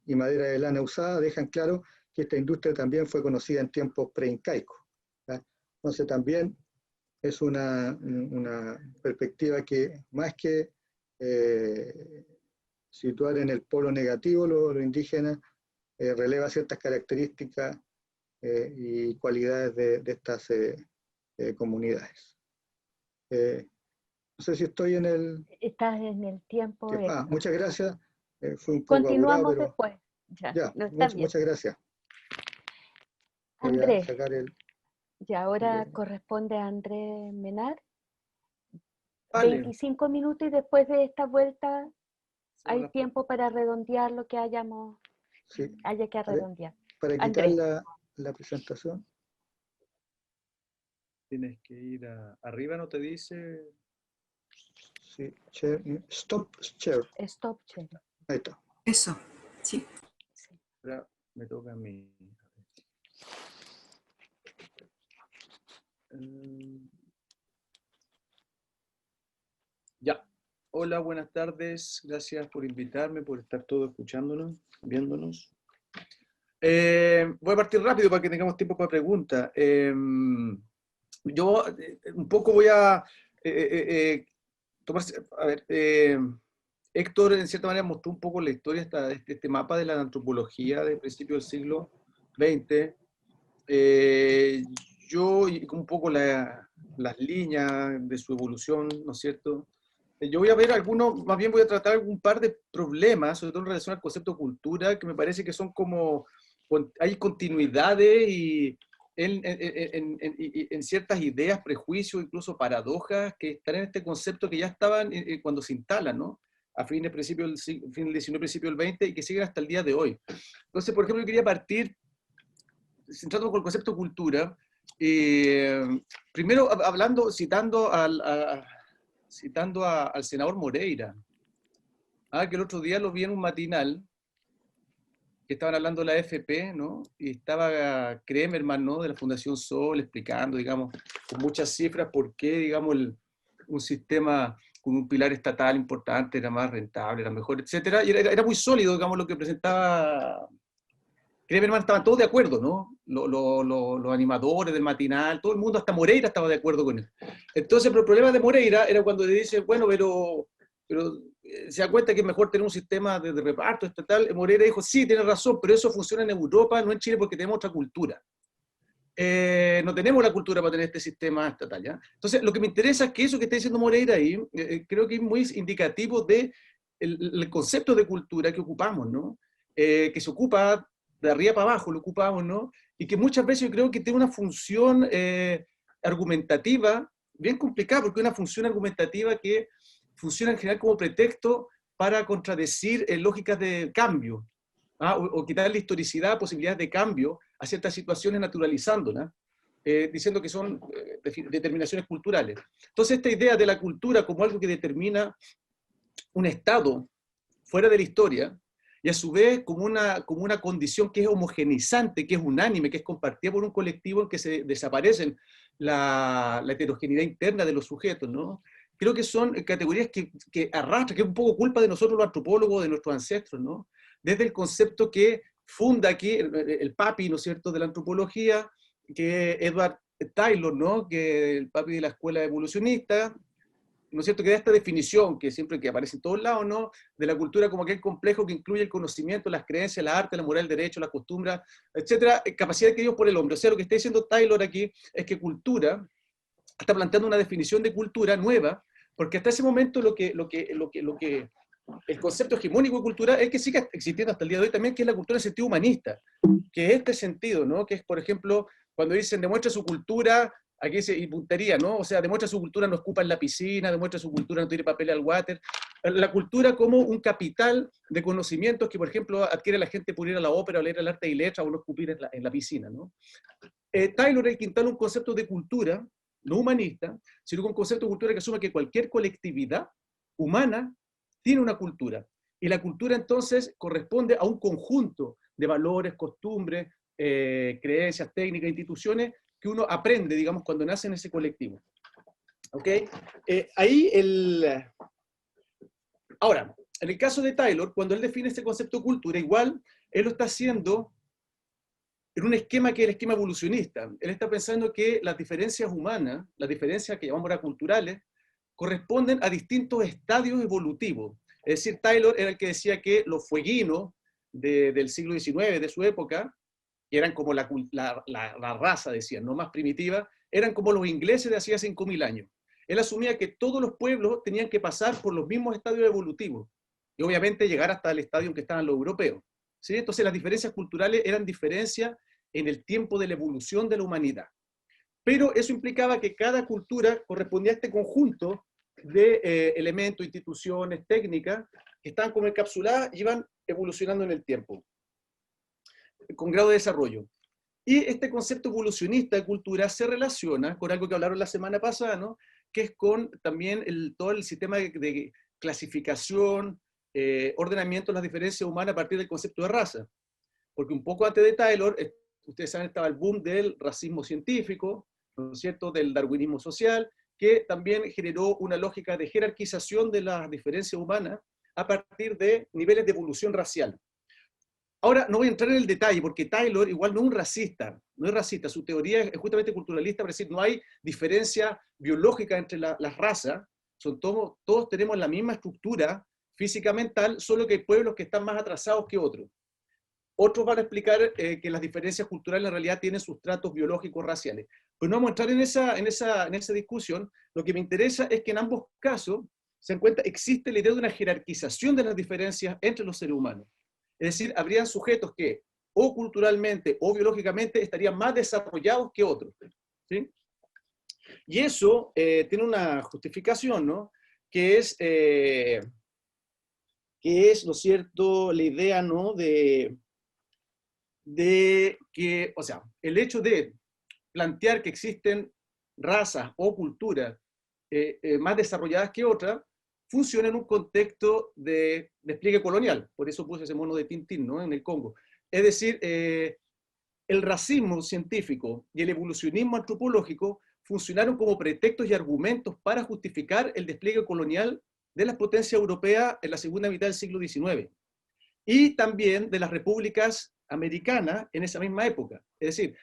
y madera de lana usada dejan claro que esta industria también fue conocida en tiempos preincaicos. Entonces también es una perspectiva que, más que situar en el polo negativo lo indígena, releva ciertas características y cualidades de estas comunidades. No sé si estoy en el... Estás en el tiempo. Muchas gracias. Fue un poco continuamos apurado, pero... después. Ya, no, está bien. muchas gracias. Voy Andrés, a sacar y ahora corresponde a Andrés Menar. Vale. 25 minutos y después de esta vuelta hay tiempo para redondear lo que haya que redondear. Para quitar la presentación. Tienes que ir arriba, ¿no te dice? Sí, stop share. Stop share. Ahí está. Eso, sí. Ahora me toca a mí. Ya. Hola, buenas tardes. Gracias por invitarme, por estar todos escuchándonos, viéndonos. Voy a partir rápido para que tengamos tiempo para preguntas. Yo un poco voy a tomar, a ver, Héctor en cierta manera mostró un poco la historia de este mapa de la antropología del principio del siglo XX. Yo, y un poco las líneas de su evolución, ¿no es cierto? Yo voy a ver más bien voy a tratar un par de problemas, sobre todo en relación al concepto de cultura, que me parece que son como, hay continuidades y en ciertas ideas, prejuicios, incluso paradojas que están en este concepto que ya estaban cuando se instalan, ¿no? A fin del XIX, principio del XX, y que siguen hasta el día de hoy. Entonces, por ejemplo, yo quería partir, centrando con el concepto de cultura, primero citando al senador Moreira, que el otro día lo vi en un matinal, que estaban hablando de la AFP, ¿no? Y estaba Kremerman, ¿no?, de la Fundación Sol, explicando, digamos, con muchas cifras por qué, digamos, un sistema con un pilar estatal importante era más rentable, era mejor, etcétera. Y era muy sólido, digamos, lo que presentaba Kremerman estaban todos de acuerdo, ¿no? Los animadores del matinal, todo el mundo, hasta Moreira estaba de acuerdo con él. Entonces, pero el problema de Moreira era cuando le dice, bueno, pero se da cuenta que es mejor tener un sistema de reparto estatal. Moreira dijo, sí, tiene razón, pero eso funciona en Europa, no en Chile, porque tenemos otra cultura. No tenemos la cultura para tener este sistema estatal, ¿ya? Entonces, lo que me interesa es que eso que está diciendo Moreira ahí, creo que es muy indicativo de el concepto de cultura que ocupamos, ¿no? Que se ocupa de arriba para abajo, lo ocupamos, ¿no? Y que muchas veces yo creo que tiene una función argumentativa bien complicada, porque es una función argumentativa que funciona en general como pretexto para contradecir lógicas de cambio, ¿ah? O quitarle historicidad, posibilidades de cambio a ciertas situaciones, naturalizándolas, diciendo que son determinaciones culturales. Entonces, esta idea de la cultura como algo que determina un estado fuera de la historia, y a su vez como una condición que es homogeneizante, que es unánime, que es compartida por un colectivo en que se desaparecen la heterogeneidad interna de los sujetos, ¿no? Creo que son categorías que arrastran, que es un poco culpa de nosotros los antropólogos, de nuestros ancestros, ¿no? Desde el concepto que funda aquí el papi, ¿no es cierto?, de la antropología, que es Edward Taylor, ¿no?, que el papi de la escuela evolucionista, ¿no es cierto?, que da esta definición que siempre que aparece en todos lados, ¿no?, de la cultura como aquel complejo que incluye el conocimiento, las creencias, la arte, la moral, el derecho, la costumbre, etcétera, capacidad adquiridos por el hombre. O sea, lo que está diciendo Taylor aquí es que cultura está planteando una definición de cultura nueva, porque hasta ese momento el concepto hegemónico de cultura es que sigue existiendo hasta el día de hoy también, que es la cultura en sentido humanista, que es este sentido, ¿no?, que es, por ejemplo, cuando dicen demuestra su cultura, aquí dice, y puntería, ¿no? O sea, demuestra su cultura, no escupa en la piscina, demuestra su cultura, no tire papel al water. La cultura como un capital de conocimientos que, por ejemplo, adquiere la gente por ir a la ópera, o leer el arte y letras, o no escupir en la piscina, ¿no? Taylor instala un concepto de cultura, no humanista, sino un concepto de cultura que asume que cualquier colectividad humana tiene una cultura. Y la cultura, entonces, corresponde a un conjunto de valores, costumbres, creencias, técnicas, instituciones, que uno aprende, digamos, cuando nace en ese colectivo. ¿Ok? Ahora, en el caso de Taylor, cuando él define este concepto de cultura, igual, él lo está haciendo en un esquema que es el esquema evolucionista. Él está pensando que las diferencias humanas, las diferencias que llamamos ahora culturales, corresponden a distintos estadios evolutivos. Es decir, Taylor era el que decía que los fueguinos del siglo XIX, de su época, que eran como la raza, decían, no más primitiva, eran como los ingleses de hacía 5.000 años. Él asumía que todos los pueblos tenían que pasar por los mismos estadios evolutivos y obviamente llegar hasta el estadio en que estaban los europeos, ¿sí? Entonces las diferencias culturales eran diferencias en el tiempo de la evolución de la humanidad. Pero eso implicaba que cada cultura correspondía a este conjunto de elementos, instituciones, técnicas, que estaban como encapsuladas y iban evolucionando en el tiempo, con grado de desarrollo. Y este concepto evolucionista de cultura se relaciona con algo que hablaron la semana pasada, ¿no?, que es con también todo el sistema de clasificación, ordenamiento de las diferencias humanas a partir del concepto de raza. Porque un poco antes de Taylor, ustedes saben, estaba el boom del racismo científico, ¿no es cierto?, del darwinismo social, que también generó una lógica de jerarquización de las diferencias humanas a partir de niveles de evolución racial. Ahora, no voy a entrar en el detalle, porque Taylor igual no es un racista, no es racista, su teoría es justamente culturalista, para decir, no hay diferencia biológica entre las razas, todos tenemos la misma estructura física mental, solo que hay pueblos que están más atrasados que otros. Otros van a explicar que las diferencias culturales en realidad tienen sustratos biológicos raciales. Pero no vamos a entrar en esa discusión. Lo que me interesa es que en ambos casos se encuentra, existe la idea de una jerarquización de las diferencias entre los seres humanos. Es decir, habrían sujetos que o culturalmente o biológicamente estarían más desarrollados que otros, ¿sí? Y eso tiene una justificación, ¿no?, que es, ¿no es cierto?, la idea, ¿no?, de que, o sea, el hecho de plantear que existen razas o culturas más desarrolladas que otras, funciona en un contexto de despliegue colonial. Por eso puse ese mono de Tintín, ¿no?, en el Congo. Es decir, el racismo científico y el evolucionismo antropológico funcionaron como pretextos y argumentos para justificar el despliegue colonial de las potencias europeas en la segunda mitad del siglo XIX. Y también de las repúblicas americana en esa misma época. Es decir,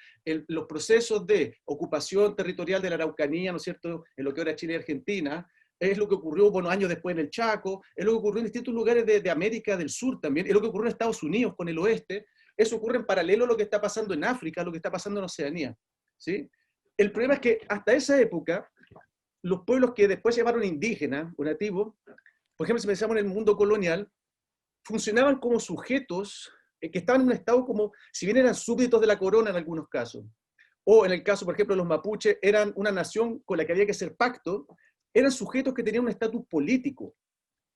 los procesos de ocupación territorial de la Araucanía, ¿no es cierto?, en lo que ahora Chile y Argentina, es lo que ocurrió, bueno, años después en el Chaco, es lo que ocurrió en distintos lugares de América del Sur también, es lo que ocurrió en Estados Unidos con el oeste. Eso ocurre en paralelo a lo que está pasando en África, a lo que está pasando en Oceanía, ¿sí? El problema es que hasta esa época, los pueblos que después se llamaron indígenas o nativos, por ejemplo, si pensamos en el mundo colonial, funcionaban como sujetos que estaban en un estado como, si bien eran súbditos de la corona en algunos casos, o en el caso, por ejemplo, de los mapuches, eran una nación con la que había que hacer pacto, eran sujetos que tenían un estatus político,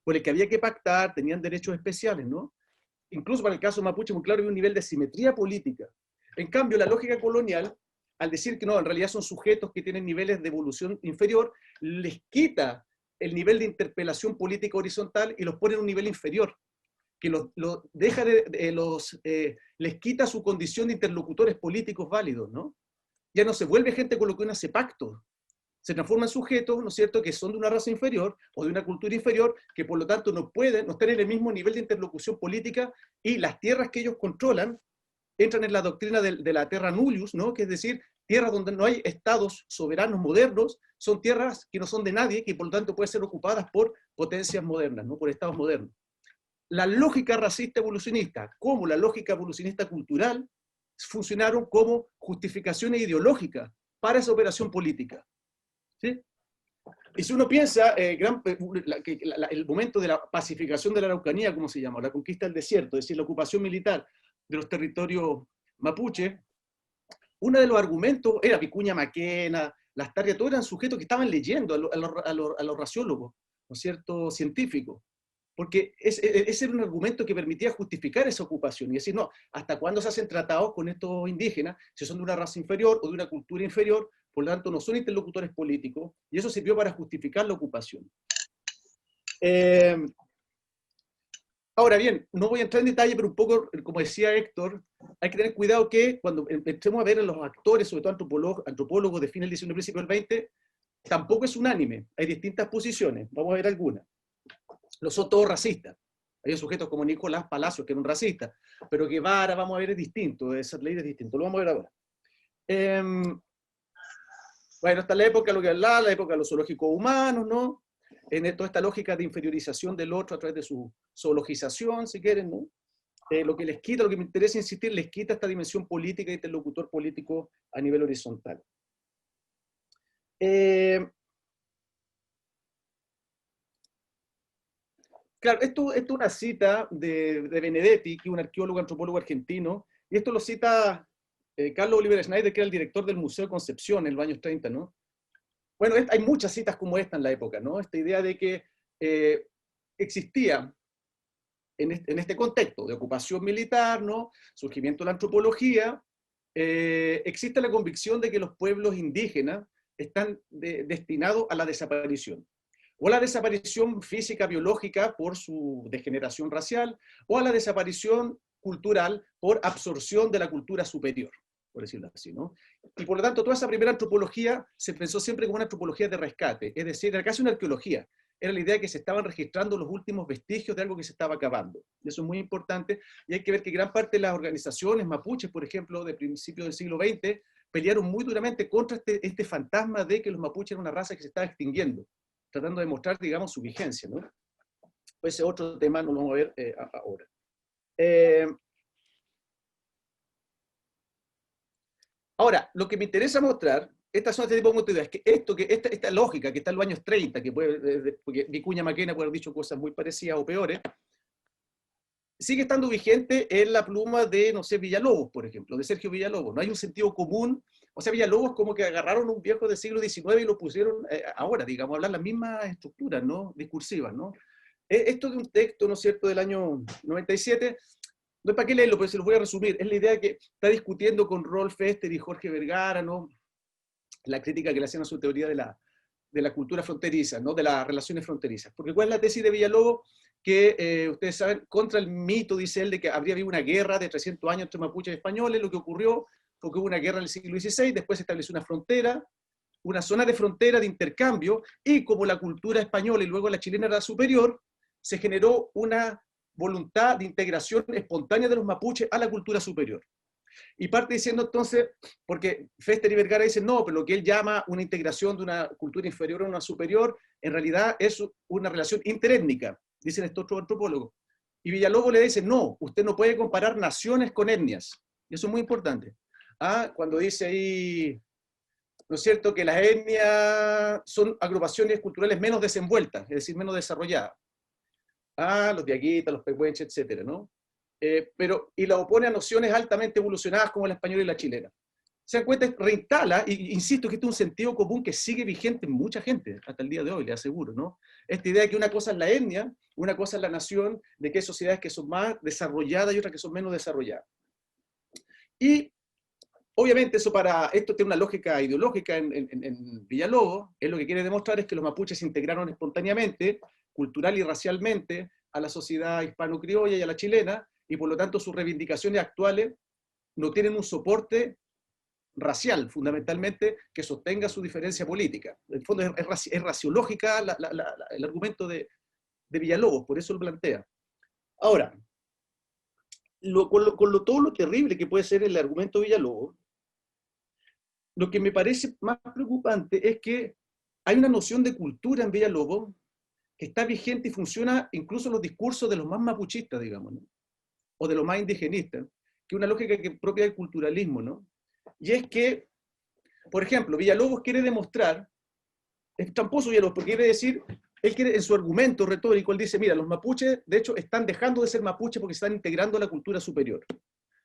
por el que había que pactar, tenían derechos especiales, ¿no? Incluso para el caso mapuche, muy claro, había un nivel de simetría política. En cambio, la lógica colonial, al decir que no, en realidad son sujetos que tienen niveles de evolución inferior, les quita el nivel de interpelación política horizontal y los pone en un nivel inferior, que les quita su condición de interlocutores políticos válidos, ¿no? Ya no se vuelve gente con lo que uno hace pacto, se transforman en sujetos, ¿no es cierto?, que son de una raza inferior o de una cultura inferior, que por lo tanto no están en el mismo nivel de interlocución política, y las tierras que ellos controlan entran en la doctrina de la terra nullius, ¿no?, que es decir, tierras donde no hay estados soberanos modernos, son tierras que no son de nadie, que por lo tanto pueden ser ocupadas por potencias modernas, ¿no?, por estados modernos. La lógica racista evolucionista, como la lógica evolucionista cultural, funcionaron como justificaciones ideológicas para esa operación política, ¿sí? Y si uno piensa, el momento de la pacificación de la Araucanía, como se llama, la conquista del desierto, es decir, la ocupación militar de los territorios mapuche, uno de los argumentos era Vicuña Maquena, Lastarria, todos eran sujetos que estaban leyendo a los raciólogos, ¿no es cierto?, científicos, porque ese era un argumento que permitía justificar esa ocupación y decir, no, ¿hasta cuándo se hacen tratados con estos indígenas si son de una raza inferior o de una cultura inferior? Por lo tanto, no son interlocutores políticos, y eso sirvió para justificar la ocupación. Ahora bien, no voy a entrar en detalle, pero un poco, como decía Héctor, hay que tener cuidado que cuando empecemos a ver a los actores, sobre todo antropólogos de fines del XIX, principio del XX, tampoco es unánime, hay distintas posiciones, vamos a ver algunas. No son todos racistas. Hay sujetos como Nicolás Palacios, que era un racista, pero Guevara, vamos a ver, es distinto, esa ley es distinto, lo vamos a ver ahora. Bueno, esta es la época, lo que hablaba, la época de los zoológicos humanos, ¿no? En toda esta lógica de inferiorización del otro a través de su zoologización, si quieren, ¿no? Lo que les quita, lo que me interesa insistir, les quita esta dimensión política y interlocutor político a nivel horizontal. Claro, esto es una cita de Benedetti, que es un arqueólogo, antropólogo argentino, y esto lo cita Carlos Oliver Schneider, que era el director del Museo de Concepción en los años 30, ¿no? Bueno, hay muchas citas como esta en la época, ¿no? Esta idea de que existía en este contexto de ocupación militar, ¿no?, surgimiento de la antropología, existe la convicción de que los pueblos indígenas están destinados a la desaparición. O a la desaparición física, biológica, por su degeneración racial, o a la desaparición cultural por absorción de la cultura superior, por decirlo así, ¿no? Y por lo tanto, toda esa primera antropología se pensó siempre como una antropología de rescate, es decir, era casi una arqueología. Era la idea de que se estaban registrando los últimos vestigios de algo que se estaba acabando. Y eso es muy importante, y hay que ver que gran parte de las organizaciones mapuches, por ejemplo, de principios del siglo XX, pelearon muy duramente contra este fantasma de que los mapuches eran una raza que se estaba extinguiendo, tratando de mostrar, digamos, su vigencia, ¿no? Ese otro tema no lo vamos a ver ahora. Ahora, lo que me interesa mostrar, estas son este tipo de ideas, que esta lógica que está en los años 30, que porque Vicuña Maquena puede haber dicho cosas muy parecidas o peores, sigue estando vigente en la pluma de, no sé, Villalobos, por ejemplo, de Sergio Villalobos. No hay un sentido común. O sea, Villalobos como que agarraron un viejo del siglo XIX y lo pusieron ahora, digamos, a hablar las mismas estructuras, ¿no?, discursivas, ¿no? Esto de un texto, ¿no es cierto?, del año 97, no es para qué leerlo, pero se los voy a resumir. Es la idea que está discutiendo con Rolf Ester y Jorge Vergara, ¿no?, la crítica que le hacían a su teoría de la cultura fronteriza, ¿no?, de las relaciones fronterizas. Porque ¿cuál es la tesis de Villalobos? Que ustedes saben, contra el mito, dice él, de que habría habido una guerra de 300 años entre mapuches y españoles. Lo que ocurrió fue que hubo una guerra en el siglo XVI, después se estableció una frontera, una zona de frontera de intercambio, y como la cultura española y luego la chilena era superior, se generó una voluntad de integración espontánea de los mapuches a la cultura superior. Y parte diciendo entonces, porque Fester y Vergara dicen, no, pero lo que él llama una integración de una cultura inferior a una superior, en realidad es una relación interétnica, dicen estos otros antropólogos. Y Villalobos le dice, no, usted no puede comparar naciones con etnias. Y eso es muy importante. Cuando dice ahí, ¿no es cierto?, que las etnias son agrupaciones culturales menos desenvueltas, es decir, menos desarrolladas. Los diaguitas, los pehuenches, etcétera, ¿no? Y la opone a nociones altamente evolucionadas como la española y la chilena. Se dan cuenta, reinstala, y insisto que esto es un sentido común que sigue vigente en mucha gente, hasta el día de hoy, le aseguro, ¿no? Esta idea de que una cosa es la etnia, una cosa es la nación, de que hay sociedades que son más desarrolladas y otras que son menos desarrolladas. Y obviamente esto tiene una lógica ideológica en Villalobos. Él lo que quiere demostrar es que los mapuches se integraron espontáneamente, cultural y racialmente, a la sociedad hispano-criolla y a la chilena, y por lo tanto sus reivindicaciones actuales no tienen un soporte racial, fundamentalmente, que sostenga su diferencia política. En el fondo es raciológica el argumento de Villalobos, por eso lo plantea. Ahora, todo lo terrible que puede ser el argumento de Villalobos, lo que me parece más preocupante es que hay una noción de cultura en Villalobos que está vigente y funciona incluso en los discursos de los más mapuchistas, digamos, ¿no? O de los más indigenistas, que es una lógica propia del culturalismo, ¿no? Y es que, por ejemplo, Villalobos quiere demostrar, es tramposo Villalobos, porque quiere decir, él quiere, en su argumento retórico, él dice, mira, los mapuches, de hecho, están dejando de ser mapuches porque están integrando a la cultura superior.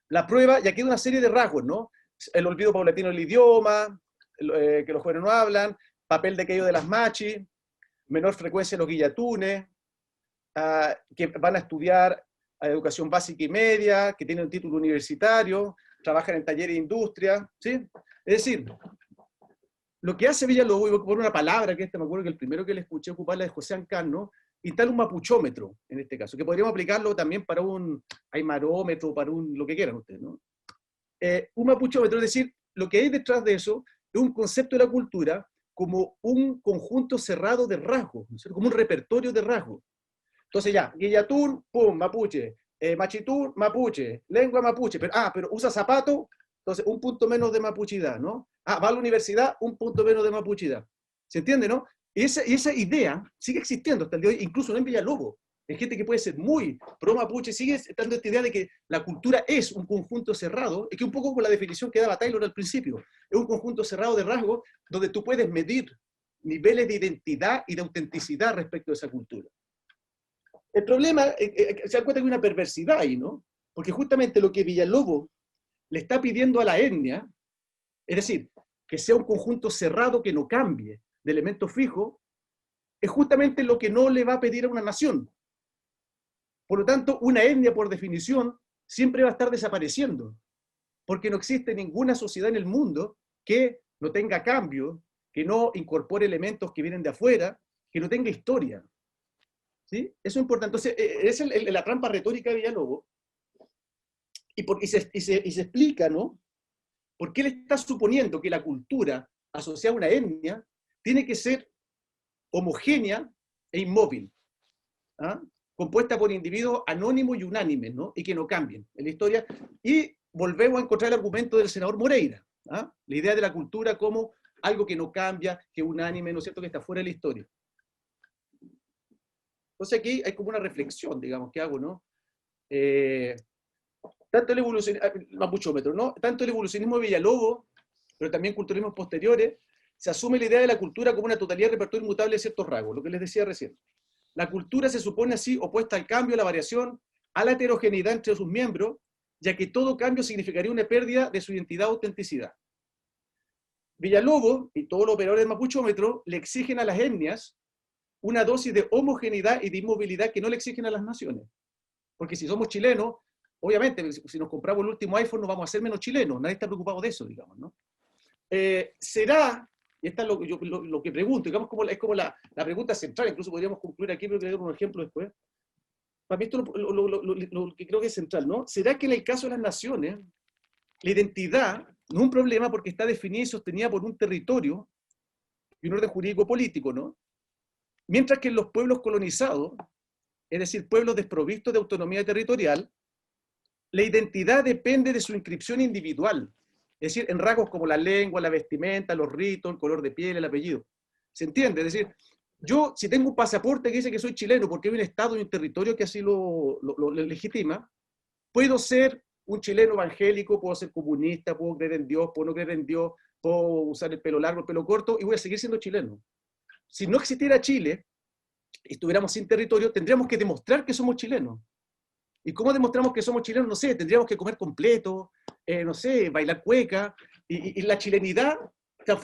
La prueba, y aquí hay una serie de rasgos, ¿no? El olvido paulatino del idioma, que los jóvenes no hablan, papel de aquello de las machis, menor frecuencia en los guillatunes, que van a estudiar educación básica y media, que tienen un título universitario, trabajan en talleres de industria, ¿sí? Es decir, lo que hace Villalobos, y voy a poner una palabra que me acuerdo que el primero que le escuché ocuparla es José Ancano, instala un mapuchómetro, en este caso, que podríamos aplicarlo también para un aymarómetro, para lo que quieran ustedes, ¿no? Un mapuchómetro, es decir, lo que hay detrás de eso es un concepto de la cultura como un conjunto cerrado de rasgos, ¿no? Como un repertorio de rasgos. Entonces ya, guillatún, pum, mapuche, machitún, mapuche, lengua mapuche, pero usa zapato, entonces un punto menos de mapuchidad, ¿no? Va a la universidad, un punto menos de mapuchidad. ¿Se entiende, no? Y esa idea sigue existiendo hasta el día de hoy, incluso no en Villalobos. Hay gente que puede ser muy pro mapuche, sigue estando esta idea de que la cultura es un conjunto cerrado, y que un poco como la definición que daba Taylor al principio, es un conjunto cerrado de rasgos donde tú puedes medir niveles de identidad y de autenticidad respecto a esa cultura. El problema, se dan cuenta que hay una perversidad ahí, ¿no? Porque justamente lo que Villalobos le está pidiendo a la etnia, es decir, que sea un conjunto cerrado que no cambie de elementos fijos, es justamente lo que no le va a pedir a una nación. Por lo tanto, una etnia, por definición, siempre va a estar desapareciendo, porque no existe ninguna sociedad en el mundo que no tenga cambio, que no incorpore elementos que vienen de afuera, que no tenga historia. ¿Sí? Eso es importante. Entonces, esa es la trampa retórica de Villalobos. Y se explica, ¿no? ¿Por qué él está suponiendo que la cultura asociada a una etnia tiene que ser homogénea e inmóvil, compuesta por individuos anónimos y unánimes, ¿no? Y que no cambien en la historia? Y volvemos a encontrar el argumento del senador Moreira, la idea de la cultura como algo que no cambia, que es unánime, ¿no es cierto?, que está fuera de la historia. Entonces aquí hay como una reflexión, digamos, que hago, ¿no? Tanto el mapuchómetro, ¿no? Tanto el evolucionismo de Villalobos, pero también culturalismos posteriores, se asume la idea de la cultura como una totalidad de repertorio inmutable de ciertos rasgos, lo que les decía recién. La cultura se supone así opuesta al cambio, a la variación, a la heterogeneidad entre sus miembros, ya que todo cambio significaría una pérdida de su identidad o autenticidad. Villalobos y todos los operadores del mapuchómetro le exigen a las etnias una dosis de homogeneidad y de inmovilidad que no le exigen a las naciones. Porque si somos chilenos, obviamente, si nos compramos el último iPhone, nos vamos a hacer menos chilenos. Nadie está preocupado de eso, digamos, ¿no? ¿Será, y esta es lo que pregunto, digamos, es como la pregunta central, incluso podríamos concluir aquí, pero voy a dar un ejemplo después. Para mí esto lo que creo que es central, ¿no? ¿Será que en el caso de las naciones, la identidad no es un problema porque está definida y sostenida por un territorio y un orden jurídico político, ¿no? Mientras que en los pueblos colonizados, es decir, pueblos desprovistos de autonomía territorial, la identidad depende de su inscripción individual, es decir, en rasgos como la lengua, la vestimenta, los ritos, el color de piel, el apellido. ¿Se entiende? Es decir, yo, si tengo un pasaporte que dice que soy chileno porque hay un estado y un territorio que así lo legitima, puedo ser un chileno evangélico, puedo ser comunista, puedo creer en Dios, puedo no creer en Dios, puedo usar el pelo largo, el pelo corto, y voy a seguir siendo chileno. Si no existiera Chile y estuviéramos sin territorio, tendríamos que demostrar que somos chilenos. ¿Y cómo demostramos que somos chilenos? No sé, tendríamos que comer completo, no sé, bailar cueca, y la chilenidad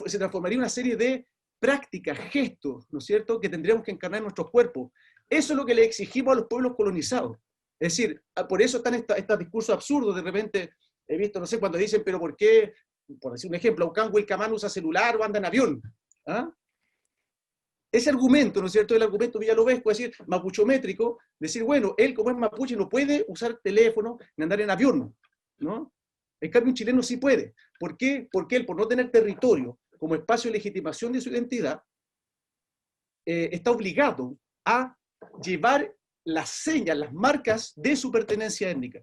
se transformaría en una serie de prácticas, gestos, ¿no es cierto?, que tendríamos que encarnar en nuestros cuerpos. Eso es lo que le exigimos a los pueblos colonizados. Es decir, por eso están estos discursos absurdos. De repente he visto, no sé, cuando dicen, pero ¿por qué? Por decir un ejemplo, Aucán Huaycamán usa celular o anda en avión. ¿Ah? Ese argumento, ¿no es cierto?, el argumento villalobesco, es decir, mapuchométrico, decir, bueno, él como es mapuche no puede usar teléfono ni andar en avión, ¿no? En cambio un chileno sí puede. ¿Por qué? Porque él, por no tener territorio como espacio de legitimación de su identidad, está obligado a llevar las señas, las marcas de su pertenencia étnica.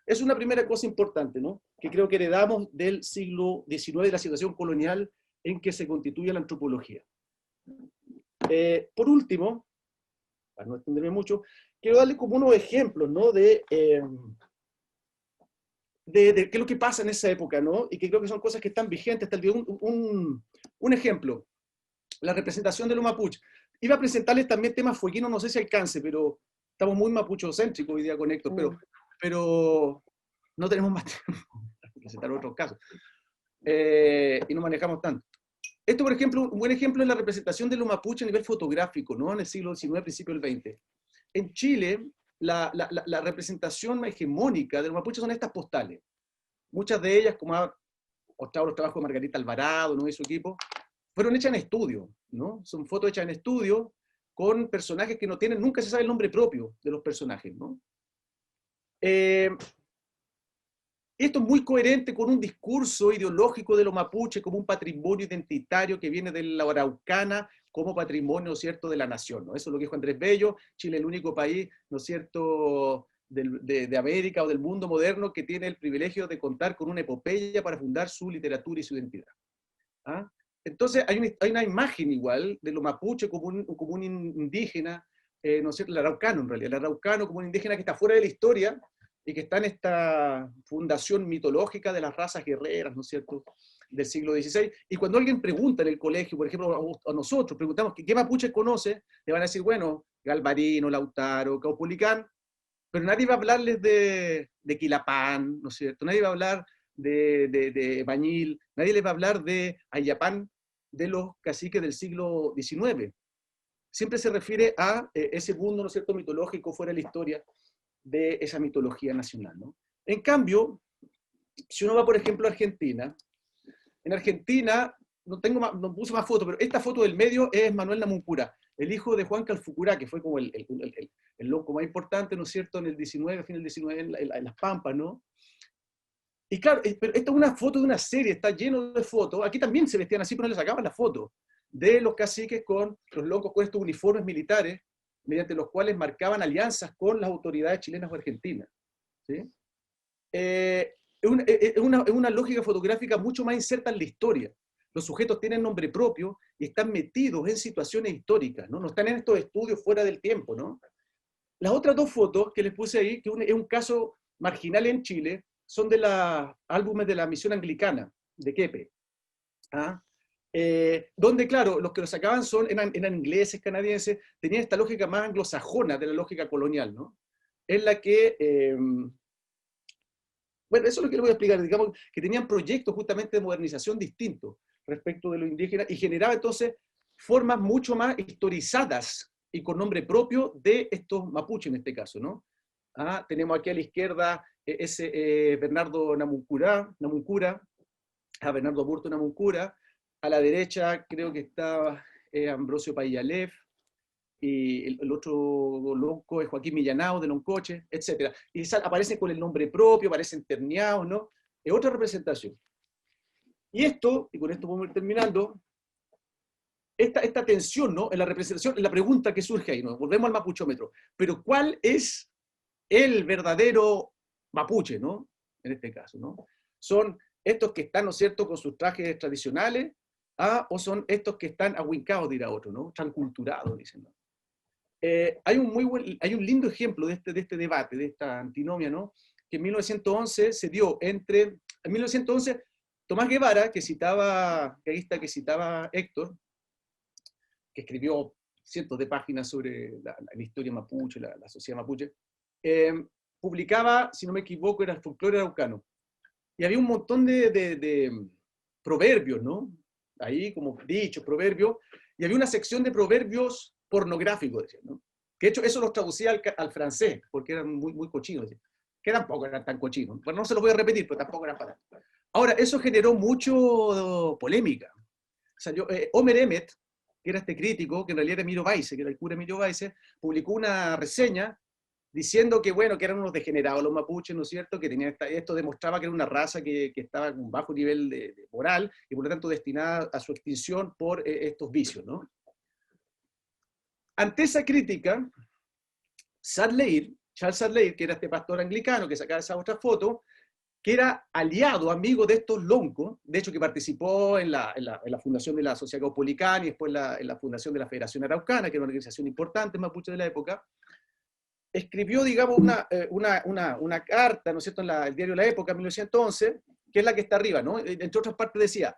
Es una primera cosa importante, ¿no?, que creo que heredamos del siglo XIX, de la situación colonial en que se constituye la antropología. Por último, para no extenderme mucho, quiero darle como unos ejemplos, ¿no?, de qué es lo que pasa en esa época, ¿no?, y que creo que son cosas que están vigentes hasta el día. Un ejemplo, la representación de los mapuches. Iba a presentarles también temas fueguinos, no sé si alcance, pero estamos muy mapuchocéntricos hoy día con Héctor, pero no tenemos más tiempo para presentar otros casos. Y no manejamos tanto. Esto, por ejemplo, un buen ejemplo es la representación de los mapuches a nivel fotográfico, ¿no?, en el siglo XIX, principio del XX. En Chile, la representación hegemónica de los mapuches son estas postales. Muchas de ellas, como ha mostrado los trabajos de Margarita Alvarado, ¿no?, y su equipo, fueron hechas en estudio, ¿no? Son fotos hechas en estudio con personajes que no tienen, nunca se sabe el nombre propio de los personajes, ¿no? Esto es muy coherente con un discurso ideológico de los mapuches como un patrimonio identitario que viene de la Araucana como patrimonio, ¿cierto?, de la nación, ¿no? Eso es lo que dijo Andrés Bello. Chile es el único país, ¿no es cierto?, de América o del mundo moderno que tiene el privilegio de contar con una epopeya para fundar su literatura y su identidad. ¿Ah? Entonces hay una imagen igual de los mapuches como un indígena, ¿no es cierto?, el araucano en realidad, el araucano como un indígena que está fuera de la historia y que está en esta fundación mitológica de las razas guerreras, ¿no es cierto?, del siglo XVI. Y cuando alguien pregunta en el colegio, por ejemplo, a nosotros, preguntamos ¿qué mapuches conoce?, le van a decir, bueno, Galvarino, Lautaro, Caupolicán, pero nadie va a hablarles de Quilapán, ¿no es cierto?, nadie va a hablar de Bañil, nadie les va a hablar de Ayapán, de los caciques del siglo XIX. Siempre se refiere a ese mundo, ¿no es cierto?, mitológico fuera de la historia de esa mitología nacional, ¿no? En cambio, si uno va, por ejemplo, a Argentina, en Argentina, no puse más fotos, pero esta foto del medio es Manuel Namuncurá, el hijo de Juan Calfucurá, que fue como el loco más importante, ¿no es cierto?, en el 19, a fin del 19, en las Pampas, ¿no? Y claro, pero esta es una foto de una serie, está lleno de fotos. Aquí también se vestían así, pero no les sacaban la foto de los caciques con los locos con estos uniformes militares, mediante los cuales marcaban alianzas con las autoridades chilenas o argentinas, ¿sí? Es una lógica fotográfica mucho más inserta en la historia. Los sujetos tienen nombre propio y están metidos en situaciones históricas, ¿no? No están en estos estudios fuera del tiempo, ¿no? Las otras dos fotos que les puse ahí, que es un caso marginal en Chile, son de los álbumes de la misión anglicana, de Kepe. ¿Ah? Donde, claro, los que los sacaban eran ingleses, canadienses, tenían esta lógica más anglosajona de la lógica colonial, ¿no? En la que, bueno, eso es lo que les voy a explicar, digamos, que tenían proyectos justamente de modernización distintos respecto de lo indígena y generaba entonces formas mucho más historizadas y con nombre propio de estos mapuches en este caso, ¿no? Ah, tenemos aquí a la izquierda Bernardo Namuncurá, a Bernardo Burto Namuncurá, a la derecha creo que está Ambrosio Payalef, y el otro loco es Joaquín Millanao de Loncoche, etc. Y aparecen con el nombre propio, aparecen terneados, ¿no? Es otra representación. Y esto, y con esto vamos a ir terminando, esta tensión, ¿no? En la representación, en la pregunta que surge ahí, ¿no? Volvemos al mapuchómetro. Pero ¿cuál es el verdadero mapuche, ¿no? En este caso, ¿no? ¿Son estos que están, ¿no es cierto?, con sus trajes tradicionales, o son estos que están ahuincados, dirá otro, ¿no? Transculturados, dicen, ¿no? Hay un lindo ejemplo de este debate, de esta antinomia, ¿no? Que en 1911 se dio entre, en 1911, Tomás Guevara, que citaba Héctor, que escribió cientos de páginas sobre la historia mapuche, la sociedad mapuche, publicaba, si no me equivoco, era el folclore araucano. Y había un montón de proverbios, ¿no? Ahí como dichos, proverbios, y había una sección de proverbios pornográficos, decían, ¿no? Que de hecho eso los traducía al francés, porque eran muy cochinos, decían, que tampoco eran tan cochinos. Bueno, no se los voy a repetir, pero tampoco eran para tanto. Ahora, eso generó mucho polémica. Salió, Omer Emmet, que era este crítico, que en realidad era Emilio Weisse, que era el cura Emilio Weisse, publicó una reseña diciendo que, bueno, que eran unos degenerados los mapuches, ¿no es cierto? Que tenían esto demostraba que era una raza que estaba con un bajo nivel de moral y por lo tanto destinada a su extinción por estos vicios, ¿no? Ante esa crítica, Charles Sadleir, que era este pastor anglicano que sacaba esa otra foto, que era aliado, amigo de estos loncos, de hecho que participó en la fundación de la Sociedad Caupolicana y después en la fundación de la Federación Araucana, que era una organización importante mapuche de la época, escribió, digamos, una carta, ¿no es cierto?, en el diario La Época, en 1911, que es la que está arriba, ¿no? Entre otras partes decía,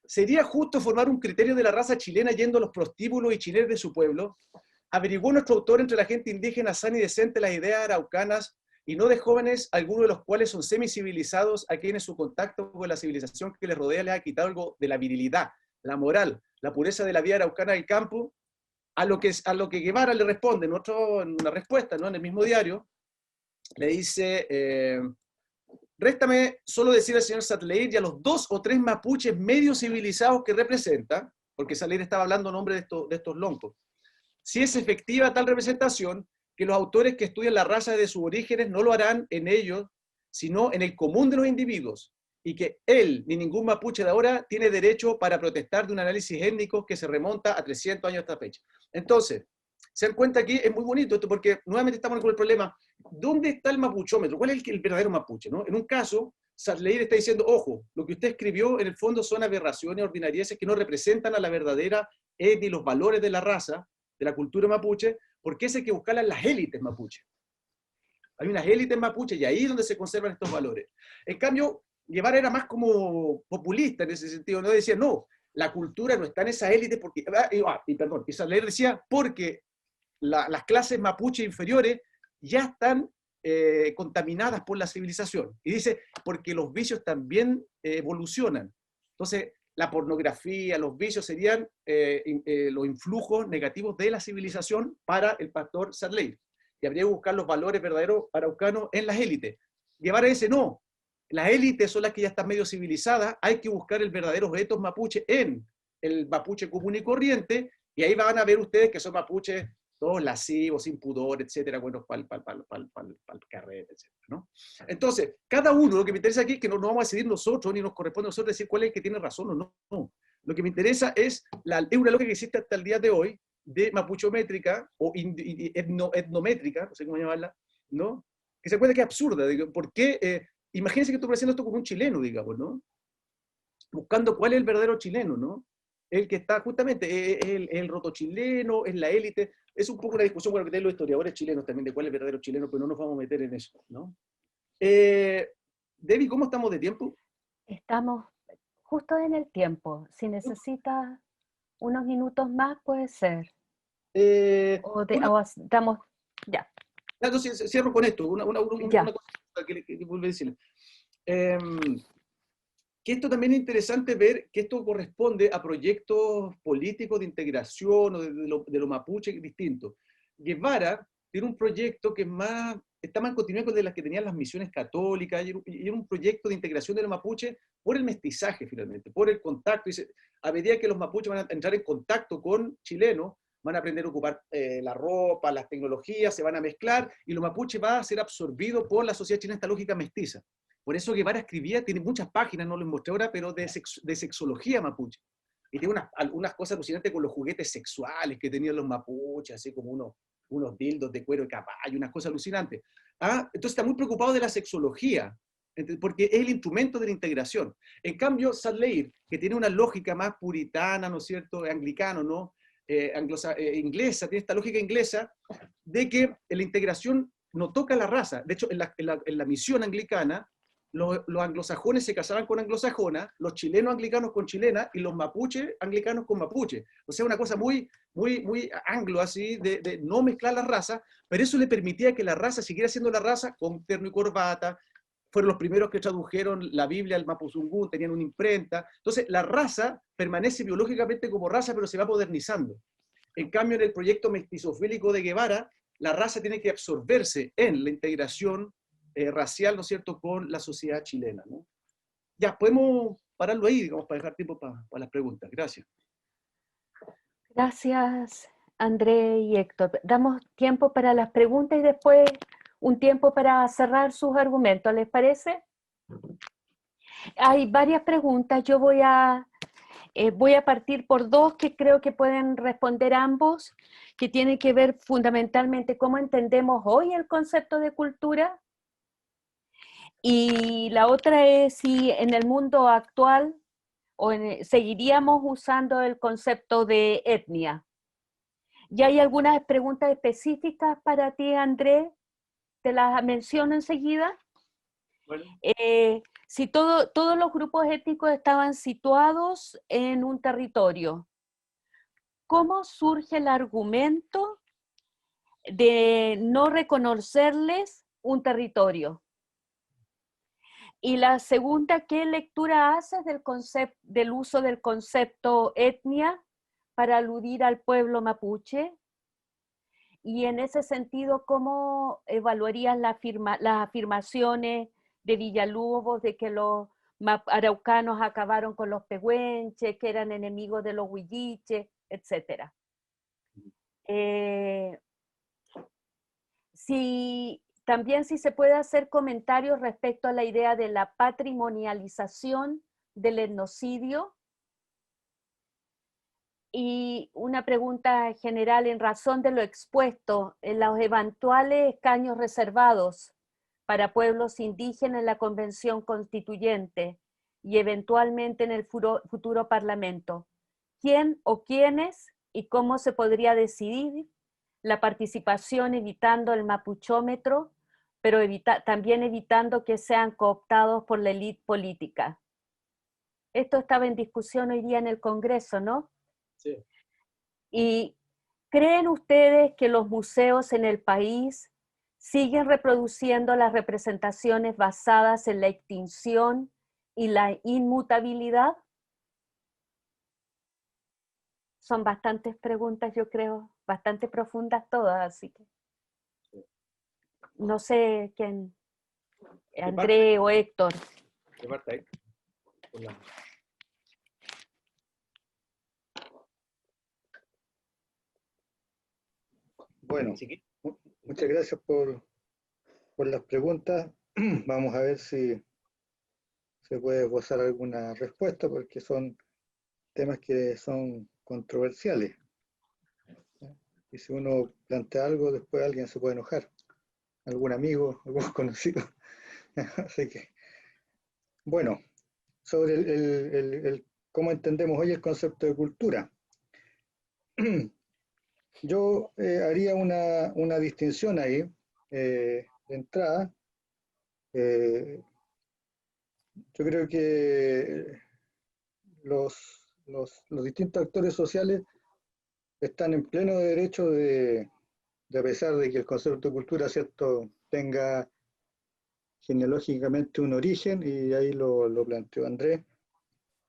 ¿sería justo formar un criterio de la raza chilena yendo a los prostíbulos y chilenos de su pueblo? Averiguó nuestro autor entre la gente indígena sana y decente las ideas araucanas y no de jóvenes, algunos de los cuales son semicivilizados, a quienes su contacto con la civilización que les rodea les ha quitado algo de la virilidad, la moral, la pureza de la vida araucana del campo. A lo que Guevara le responde en una respuesta, ¿no?, en el mismo diario, le dice, réstame solo decir al señor Sadleir y a los 2 o 3 mapuches medio civilizados que representa, porque Sadleir estaba hablando en nombre de estos loncos, si es efectiva tal representación, que los autores que estudian la raza de sus orígenes no lo harán en ellos, sino en el común de los individuos, y que él, ni ningún mapuche de ahora, tiene derecho para protestar de un análisis étnico que se remonta a 300 años de esta fecha. Entonces, se dan cuenta aquí, es muy bonito esto, porque nuevamente estamos con el problema, ¿dónde está el mapuchómetro? ¿Cuál es el verdadero mapuche, ¿no? En un caso, Sadleir está diciendo, ojo, lo que usted escribió en el fondo son aberraciones ordinarieces que no representan a la verdadera etnia y los valores de la raza, de la cultura mapuche, porque eso hay que buscarla en las élites mapuche. Hay unas élites mapuche y ahí es donde se conservan estos valores. En cambio, Guevara era más como populista en ese sentido, no decía, no, la cultura no está en esa élite porque, y Sadleir decía, porque las clases mapuche inferiores ya están contaminadas por la civilización. Y dice, porque los vicios también evolucionan. Entonces, la pornografía, los vicios serían los influjos negativos de la civilización para el pastor Sadleir. Y habría que buscar los valores verdaderos araucanos en las élites. Guevara dice, no, las élites son las que ya están medio civilizadas, hay que buscar el verdadero ethos mapuche en el mapuche común y corriente, y ahí van a ver ustedes que son mapuches todos lascivos, sin pudor, etcétera, buenos para el carrete, etcétera, ¿no? Entonces, cada uno, lo que me interesa aquí es que no vamos a decidir nosotros, ni nos corresponde a nosotros decir cuál es el que tiene razón o no. No. Lo que me interesa es una lógica que existe hasta el día de hoy, de mapuchométrica, o etnométrica, no sé cómo llamarla, ¿no? Que se cuenta que es absurda. Digo, ¿por qué? Imagínense que estoy haciendo esto con un chileno, digamos, ¿no? Buscando cuál es el verdadero chileno, ¿no? El que está justamente, es el roto chileno, es la élite. Es un poco una discusión con lo que tienen los historiadores chilenos también, de cuál es el verdadero chileno, pero no nos vamos a meter en eso, ¿no? Debbie, ¿cómo estamos de tiempo? Estamos justo en el tiempo. Si necesita unos minutos más, puede ser. O damos, ya. Entonces, cierro con esto, una cosa que vuelvo a decirle. Que esto también es interesante ver que esto corresponde a proyectos políticos de integración o de lo mapuche distintos. Guevara tiene un proyecto que está más en continuidad con las que tenían las misiones católicas, y era un proyecto de integración de los mapuches por el mestizaje finalmente, por el contacto. Dice, a medida que los mapuches van a entrar en contacto con chilenos, van a aprender a ocupar la ropa, las tecnologías, se van a mezclar, y los mapuches van a ser absorbidos por la sociedad chilena, esta lógica mestiza. Por eso Guevara escribía, tiene muchas páginas, no les mostré ahora, pero de sexología mapuche. y tiene algunas cosas alucinantes con los juguetes sexuales que tenían los mapuches, así como unos dildos de cuero de caballo, unas cosas alucinantes. Entonces está muy preocupado de la sexología, porque es el instrumento de la integración. En cambio, Sadleir, que tiene una lógica más puritana, ¿no es cierto?, anglicano, ¿no?, inglesa, tiene esta lógica inglesa de que la integración no toca la raza. De hecho, en la misión anglicana, los anglosajones se casaban con anglosajonas, los chilenos anglicanos con chilenas y los mapuches anglicanos con mapuche. O sea, una cosa muy, muy, muy anglo, así, de no mezclar las razas, pero eso le permitía que la raza siguiera siendo la raza con terno y corbata. Fueron los primeros que tradujeron la Biblia al mapuzungún, tenían una imprenta. Entonces, la raza permanece biológicamente como raza, pero se va modernizando. En cambio, en el proyecto mestizofílico de Guevara, la raza tiene que absorberse en la integración racial, ¿no es cierto?, con la sociedad chilena, ¿no? Ya, podemos pararlo ahí, digamos, para dejar tiempo para las preguntas. Gracias. Gracias, André y Héctor. Damos tiempo para las preguntas y después un tiempo para cerrar sus argumentos, ¿les parece? Hay varias preguntas, yo voy a partir por dos que creo que pueden responder ambos, que tienen que ver fundamentalmente cómo entendemos hoy el concepto de cultura, y la otra es si en el mundo actual seguiríamos usando el concepto de etnia. ¿Y hay algunas preguntas específicas para ti, André? Te las menciono enseguida. Bueno. Si todos los grupos étnicos estaban situados en un territorio, ¿cómo surge el argumento de no reconocerles un territorio? Y la segunda, ¿qué lectura haces del uso del concepto etnia para aludir al pueblo mapuche? Y en ese sentido, ¿cómo evaluarías las afirmaciones de Villalobos de que los araucanos acabaron con los pehuenches, que eran enemigos de los huilliches, etcétera? También si se puede hacer comentarios respecto a la idea de la patrimonialización del etnocidio. Y una pregunta general en razón de lo expuesto, en los eventuales escaños reservados para pueblos indígenas en la Convención Constituyente y eventualmente en el futuro Parlamento. ¿Quién o quiénes y cómo se podría decidir la participación evitando el mapuchómetro, pero también evitando que sean cooptados por la élite política? Esto estaba en discusión hoy día en el Congreso, ¿no? Sí. ¿Y creen ustedes que los museos en el país siguen reproduciendo las representaciones basadas en la extinción y la inmutabilidad? Son bastantes preguntas, yo creo, bastante profundas todas, así que no sé quién, André o Héctor. Bueno, muchas gracias por las preguntas. Vamos a ver si se puede esbozar alguna respuesta, porque son temas que son controversiales. Y si uno plantea algo, después alguien se puede enojar. Algún amigo, algún conocido. Así que, bueno, sobre el cómo entendemos hoy el concepto de cultura. Yo haría una distinción ahí, de entrada. Yo creo que los distintos actores sociales están en pleno derecho de a pesar de que el concepto de cultura, ¿cierto?, tenga genealógicamente un origen, y ahí lo planteó Andrés,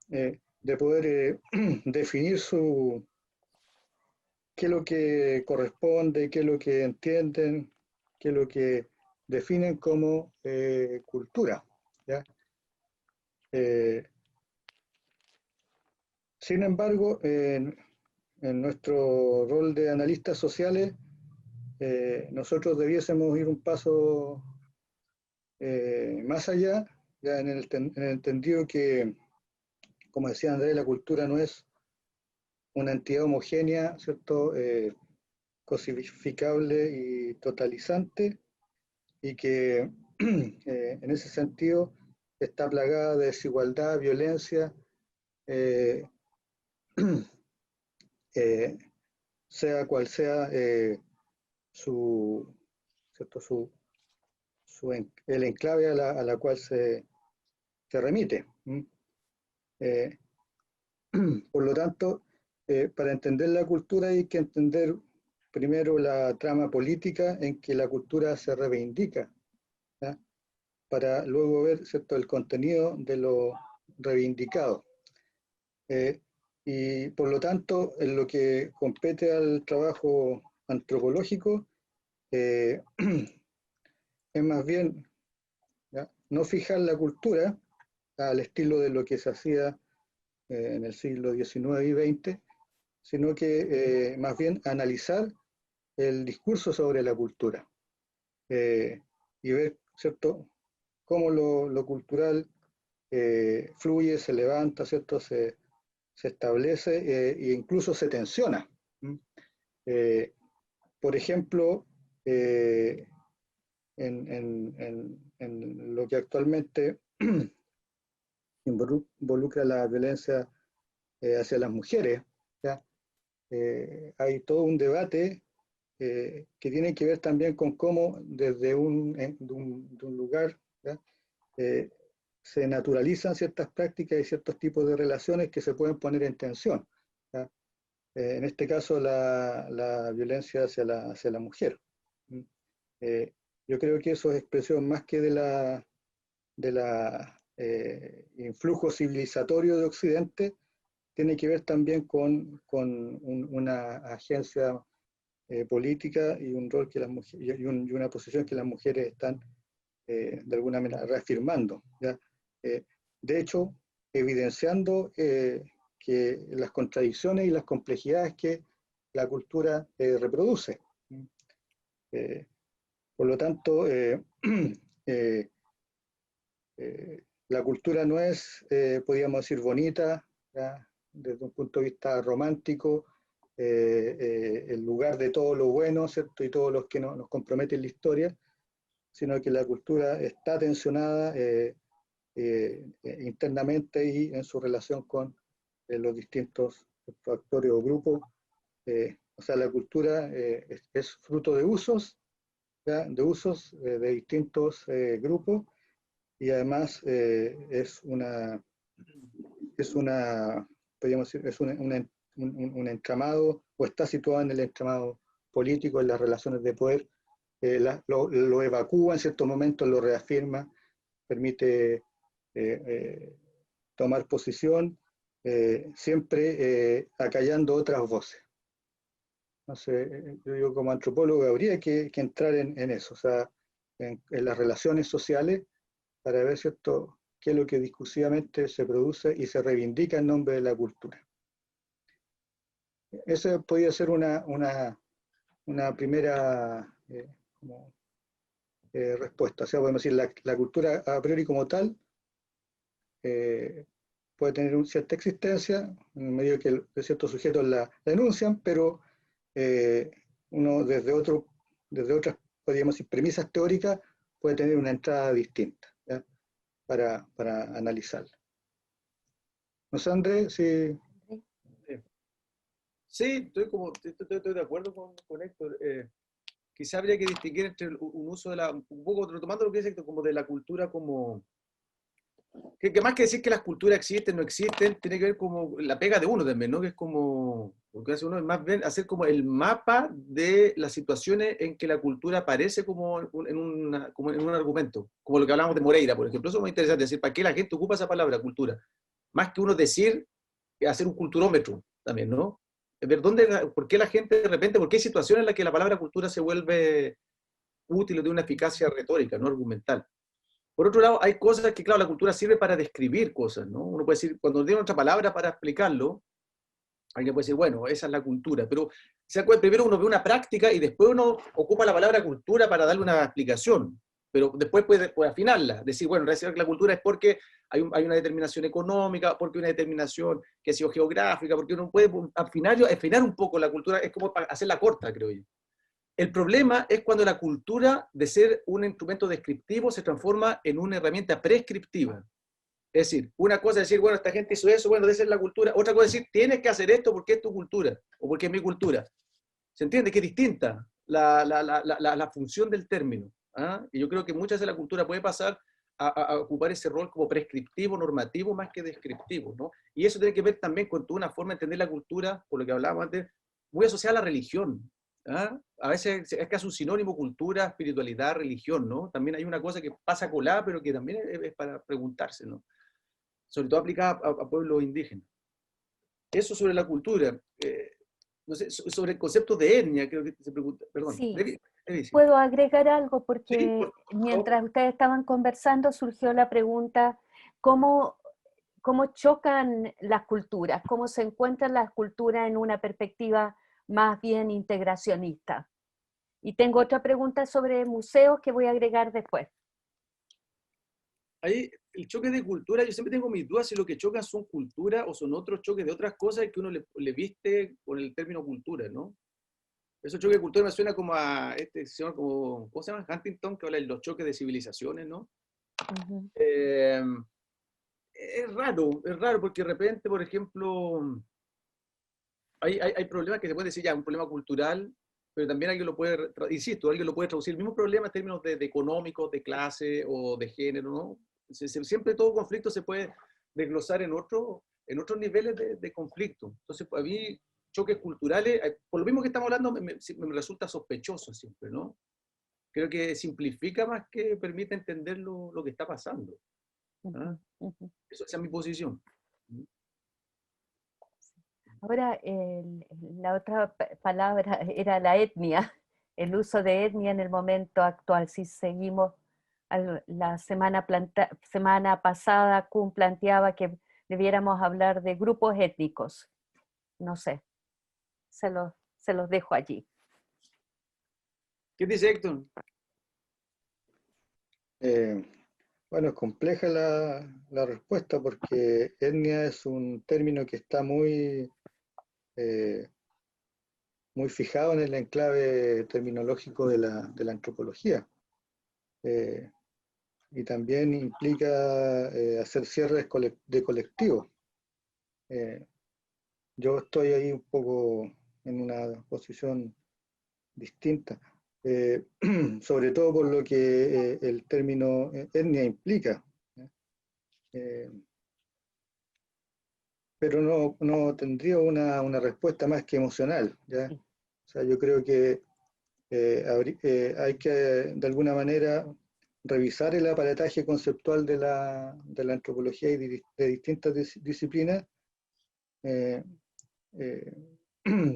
de poder definir qué es lo que corresponde, qué es lo que entienden, qué es lo que definen como cultura, ¿ya? Sin embargo, en nuestro rol de analistas sociales, nosotros debiésemos ir un paso más allá, ya en el entendido que, como decía Andrés, la cultura no es una entidad homogénea, ¿cierto? Cosificable y totalizante, y que en ese sentido está plagada de desigualdad, violencia, eh, sea cual sea su, ¿cierto? El enclave a la cual se remite. Por lo tanto, para entender la cultura hay que entender primero la trama política en que la cultura se reivindica, ¿ya? Para luego ver, ¿cierto?, el contenido de lo reivindicado. Y por lo tanto, en lo que compete al trabajo antropológico, es más bien, ¿ya?, no fijar la cultura al estilo de lo que se hacía en el siglo XIX y XX, sino que más bien analizar el discurso sobre la cultura y ver, ¿cierto?, cómo lo cultural fluye, se levanta, ¿cierto?, se establece e incluso se tensiona. Por ejemplo, en lo que actualmente involucra la violencia hacia las mujeres, ¿ya? Hay todo un debate que tiene que ver también con cómo desde de un lugar, ¿ya?, se naturalizan ciertas prácticas y ciertos tipos de relaciones que se pueden poner en tensión, ¿ya? En este caso la violencia hacia la mujer. Yo creo que eso es expresión más que de la influjo civilizatorio de Occidente, tiene que ver también con una agencia política y un rol que las mujeres, y una posición que las mujeres están de alguna manera reafirmando, ¿ya? De hecho, evidenciando que las contradicciones y las complejidades que la cultura reproduce. Por lo tanto, la cultura no es, podríamos decir, bonita, ¿ya?, desde un punto de vista romántico, el lugar de todo lo bueno, ¿cierto?, y todos los que nos comprometen la historia, sino que la cultura está tensionada internamente y en su relación con los distintos factores o grupos. O sea, la cultura es fruto de usos, ¿ya?, de distintos grupos, y además es una, podríamos decir, es un entramado, o está situado en el entramado político, en las relaciones de poder, lo evacúa en ciertos momentos, lo reafirma, permite tomar posición, siempre acallando otras voces. Entonces, yo digo, como antropólogo habría que entrar en eso, o sea, en las relaciones sociales, para ver, ¿cierto?, qué es lo que discursivamente se produce y se reivindica en nombre de la cultura. Esa podría ser una primera respuesta. O sea, podemos decir, la cultura a priori como tal puede tener una cierta existencia, en medio que ciertos sujetos la denuncian, pero uno desde otras, podríamos decir, premisas teóricas, puede tener una entrada distinta, ¿ya?, para analizarla. No sé, Andrés, si... Sí, estoy de acuerdo con Héctor. Quizá habría que distinguir entre un uso de un poco retomando lo que dice Héctor, como de la cultura como... Que más que decir que las culturas existen, no existen, tiene que ver como la pega de uno también, ¿no? Que es como, lo que hace uno es más bien hacer como el mapa de las situaciones en que la cultura aparece como en un argumento, como lo que hablamos de Moreira, por ejemplo. Eso es muy interesante, decir, ¿para qué la gente ocupa esa palabra, cultura? Más que uno decir, hacer un culturómetro también, ¿no? Ver por qué la gente de repente, por qué hay situaciones en las que la palabra cultura se vuelve útil o de una eficacia retórica, no argumental. Por otro lado, hay cosas que, claro, la cultura sirve para describir cosas, ¿no? Uno puede decir, cuando tiene otra palabra para explicarlo, alguien puede decir, bueno, esa es la cultura, pero primero uno ve una práctica y después uno ocupa la palabra cultura para darle una explicación. pero después puede afinarla, decir, bueno, en realidad la cultura es porque hay una determinación económica, porque hay una determinación que ha sido geográfica, porque uno puede afinar un poco la cultura, es como para hacerla corta, creo yo. El problema es cuando la cultura, de ser un instrumento descriptivo, se transforma en una herramienta prescriptiva. Es decir, una cosa es decir, bueno, esta gente hizo eso, bueno, esa es la cultura. Otra cosa es decir, tienes que hacer esto porque es tu cultura, o porque es mi cultura. ¿Se entiende? Que es distinta la función del término. ¿Ah? Y yo creo que muchas veces la cultura puede pasar a ocupar ese rol como prescriptivo, normativo, más que descriptivo, ¿no? Y eso tiene que ver también con toda una forma de entender la cultura, por lo que hablábamos antes, muy asociada a la religión. ¿Ah? A veces es casi un sinónimo cultura, espiritualidad, religión, ¿no? También hay una cosa que pasa colada, pero que también es para preguntarse, ¿no? Sobre todo aplicada a pueblos indígenas. Eso sobre la cultura. No sé, sobre el concepto de etnia, creo que se pregunta. Perdón. Sí, Levi, sí. puedo agregar algo Sí, porque por mientras favor. ustedes estaban conversando surgió la pregunta, ¿cómo, cómo chocan las culturas? ¿Cómo se encuentran las culturas en una perspectiva más bien integracionista? Y tengo otra pregunta sobre museos que voy a agregar después. Ahí, el choque de cultura, yo siempre tengo mis dudas si lo que chocan son cultura o son otros choques de otras cosas que uno le viste con el término cultura, ¿no? Eso choque de cultura me suena como a este señor, como, ¿cómo se llama? Huntington, que habla de los choques de civilizaciones, ¿no? Ujú. Es raro porque de repente, por ejemplo, hay problemas que se puede decir ya, un problema cultural, pero también alguien lo puede, insisto, alguien lo puede traducir el mismo problema en términos de económicos, de clase o de género, ¿no? Siempre todo conflicto se puede desglosar en otros niveles de conflicto. Entonces, a mí, choques culturales, por lo mismo que estamos hablando, me resulta sospechoso siempre, ¿no? Creo que simplifica más que permite entender lo que está pasando. ¿Ah? Ujú, ujú. Esa es mi posición. Ahora, la otra palabra era la etnia, el uso de etnia en el momento actual. Si seguimos, la semana pasada, Kuhn planteaba que debiéramos hablar de grupos étnicos. No sé, se los dejo allí. ¿Qué dice Héctor? Eh, bueno, es compleja la respuesta porque etnia es un término que está eh, muy fijado en el enclave terminológico de la antropología. Eh, y también implica hacer cierres de colectivos. Yo estoy ahí un poco en una posición distinta, sobre todo por lo que el término etnia implica. Eh, pero no tendría una respuesta más que emocional, ¿ya? O sea, yo creo que hay que, de alguna manera, revisar el aparataje conceptual de la antropología y de distintas disciplinas. eh, eh,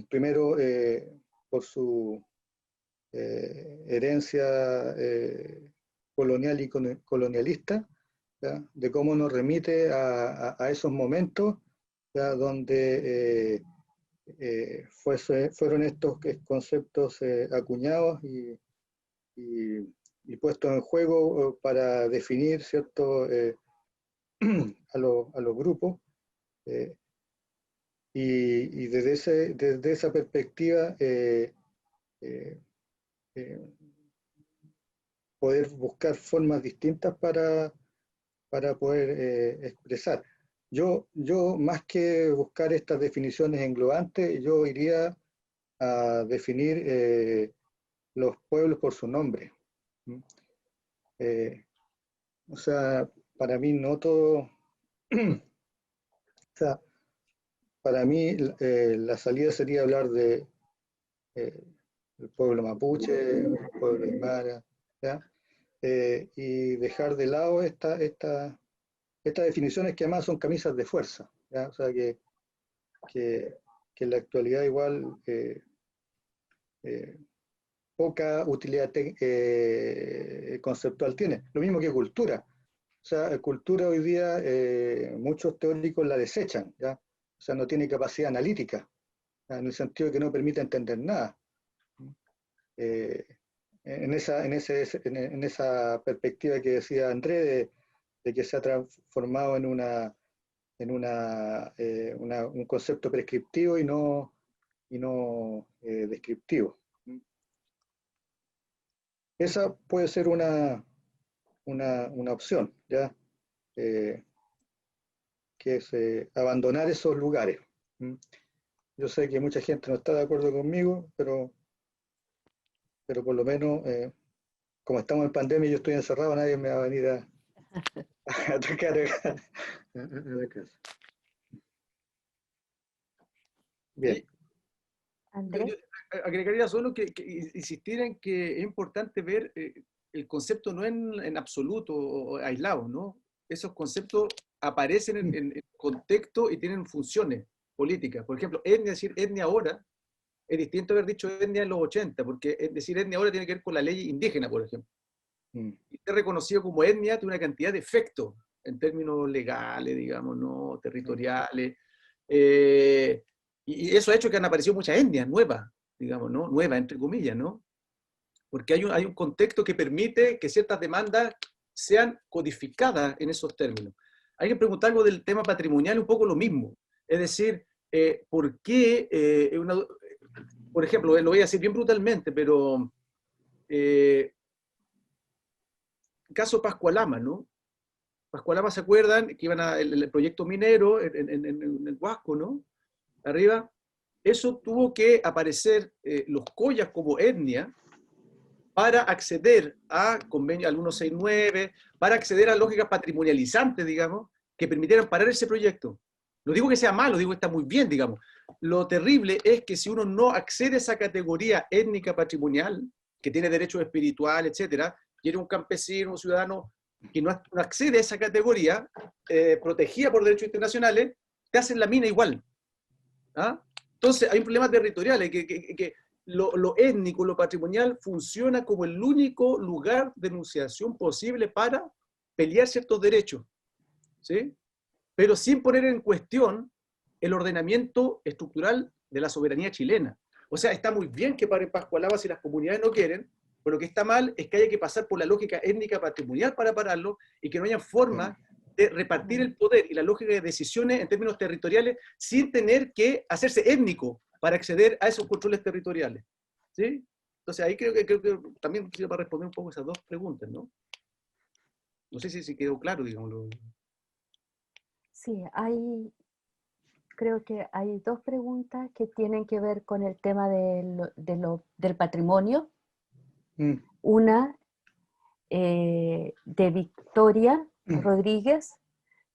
Primero, por su herencia colonial y colonialista, ¿ya? De cómo nos remite a esos momentos, ¿ya? Donde fueron estos conceptos acuñados y puestos en juego para definir, ¿cierto? A los grupos. eh, y desde esa perspectiva, eh, eh, poder buscar formas distintas para poder expresar. Yo, más que buscar estas definiciones englobantes, yo iría a definir los pueblos por su nombre. ¿Mm? O sea, para mí no todo, o sea, para mí la salida sería hablar de eh, el pueblo mapuche, el pueblo aymara, ¿ya? Y dejar de lado estas definiciones que además son camisas de fuerza, ¿ya? O sea, que, que en la actualidad igual eh, poca utilidad conceptual tiene. Lo mismo que cultura. O sea, cultura hoy día muchos teóricos la desechan, ¿ya? O sea, no tiene capacidad analítica, ¿ya? En el sentido de que no permite entender nada. Eh, en esa perspectiva que decía André, de que se ha transformado en un concepto prescriptivo y no descriptivo. Esa puede ser una opción, ¿ya? Que es abandonar esos lugares. Yo sé que mucha gente no está de acuerdo conmigo, pero por lo menos, como estamos en pandemia y yo estoy encerrado, nadie me va a venir a atacar a la casa. Bien. Andrés. Yo agregaría solo que insistir en que es importante ver el concepto no en absoluto o aislado, ¿no? Esos conceptos aparecen en contexto y tienen funciones políticas. Por ejemplo, etnia, decir etnia ahora, es distinto a haber dicho etnia en los 80, porque decir etnia ahora tiene que ver con la ley indígena, por ejemplo. Y ser reconocido como etnia tiene una cantidad de efectos en términos legales, digamos, ¿no? Territoriales. Y eso ha hecho que han aparecido muchas etnias nuevas, digamos, ¿no? Nuevas, entre comillas, ¿no? Porque hay un contexto que permite que ciertas demandas sean codificadas en esos términos. Hay que preguntar algo del tema patrimonial, un poco lo mismo. Es decir, ¿por qué, por ejemplo, lo voy a decir bien brutalmente, pero caso Pascualama, ¿no? Pascualama, ¿se acuerdan? Que iban el proyecto minero en el Huasco, ¿no? Arriba. Eso tuvo que aparecer los collas como etnia para acceder a convenio al 169, para acceder a lógicas patrimonializantes, digamos, que permitieran parar ese proyecto. No digo que sea malo, digo que está muy bien, digamos. Lo terrible es que si uno no accede a esa categoría étnica patrimonial, que tiene derechos espirituales, etcétera, y eres un campesino, un ciudadano que no accede a esa categoría, protegida por derechos internacionales, te hacen la mina igual. ¿Ah? Entonces hay un problema territorial, que lo étnico, lo patrimonial funciona como el único lugar de enunciación posible para pelear ciertos derechos, ¿sí? Pero sin poner en cuestión el ordenamiento estructural de la soberanía chilena. O sea, está muy bien que paren Pascualama si las comunidades no quieren, pero lo que está mal es que haya que pasar por la lógica étnica patrimonial para pararlo y que no haya forma de repartir el poder y la lógica de decisiones en términos territoriales sin tener que hacerse étnico para acceder a esos controles territoriales. ¿Sí? Entonces ahí creo que también sirve para responder un poco esas dos preguntas, ¿no? No sé si quedó claro, digámoslo. Sí, creo que hay dos preguntas que tienen que ver con el tema del patrimonio. Una de Victoria Rodríguez,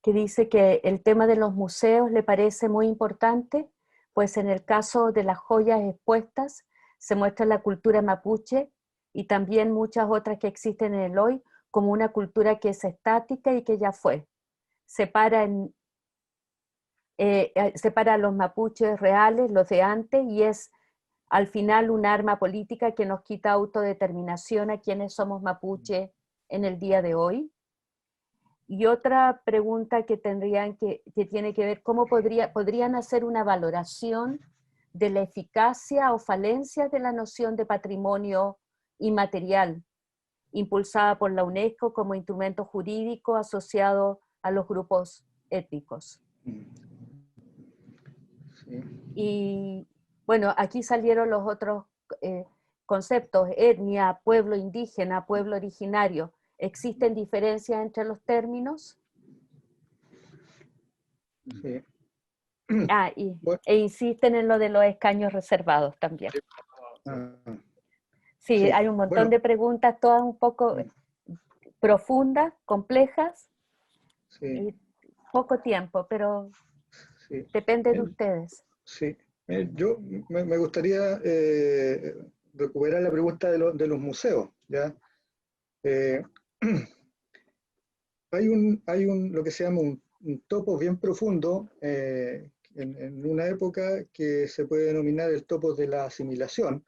que dice que el tema de los museos le parece muy importante, pues en el caso de las joyas expuestas se muestra la cultura mapuche y también muchas otras que existen en el hoy como una cultura que es estática y que ya fue. Separa a los mapuches reales, los de antes, y es al final un arma política que nos quita autodeterminación a quienes somos mapuche en el día de hoy. Y otra pregunta que tiene que ver, ¿cómo podrían hacer una valoración de la eficacia o falencia de la noción de patrimonio inmaterial, impulsada por la UNESCO como instrumento jurídico asociado a los grupos étnicos? Sí. Y bueno, aquí salieron los otros conceptos: etnia, pueblo indígena, pueblo originario. ¿Existen diferencias entre los términos? Sí. E insisten en lo de los escaños reservados también. Sí, sí. hay un montón de preguntas, todas un poco profundas, complejas, y poco tiempo, pero depende de ustedes. Sí, yo me gustaría recuperar la pregunta de los museos, ¿ya? Hay lo que se llama un topos bien profundo en una época que se puede denominar el topos de la asimilación,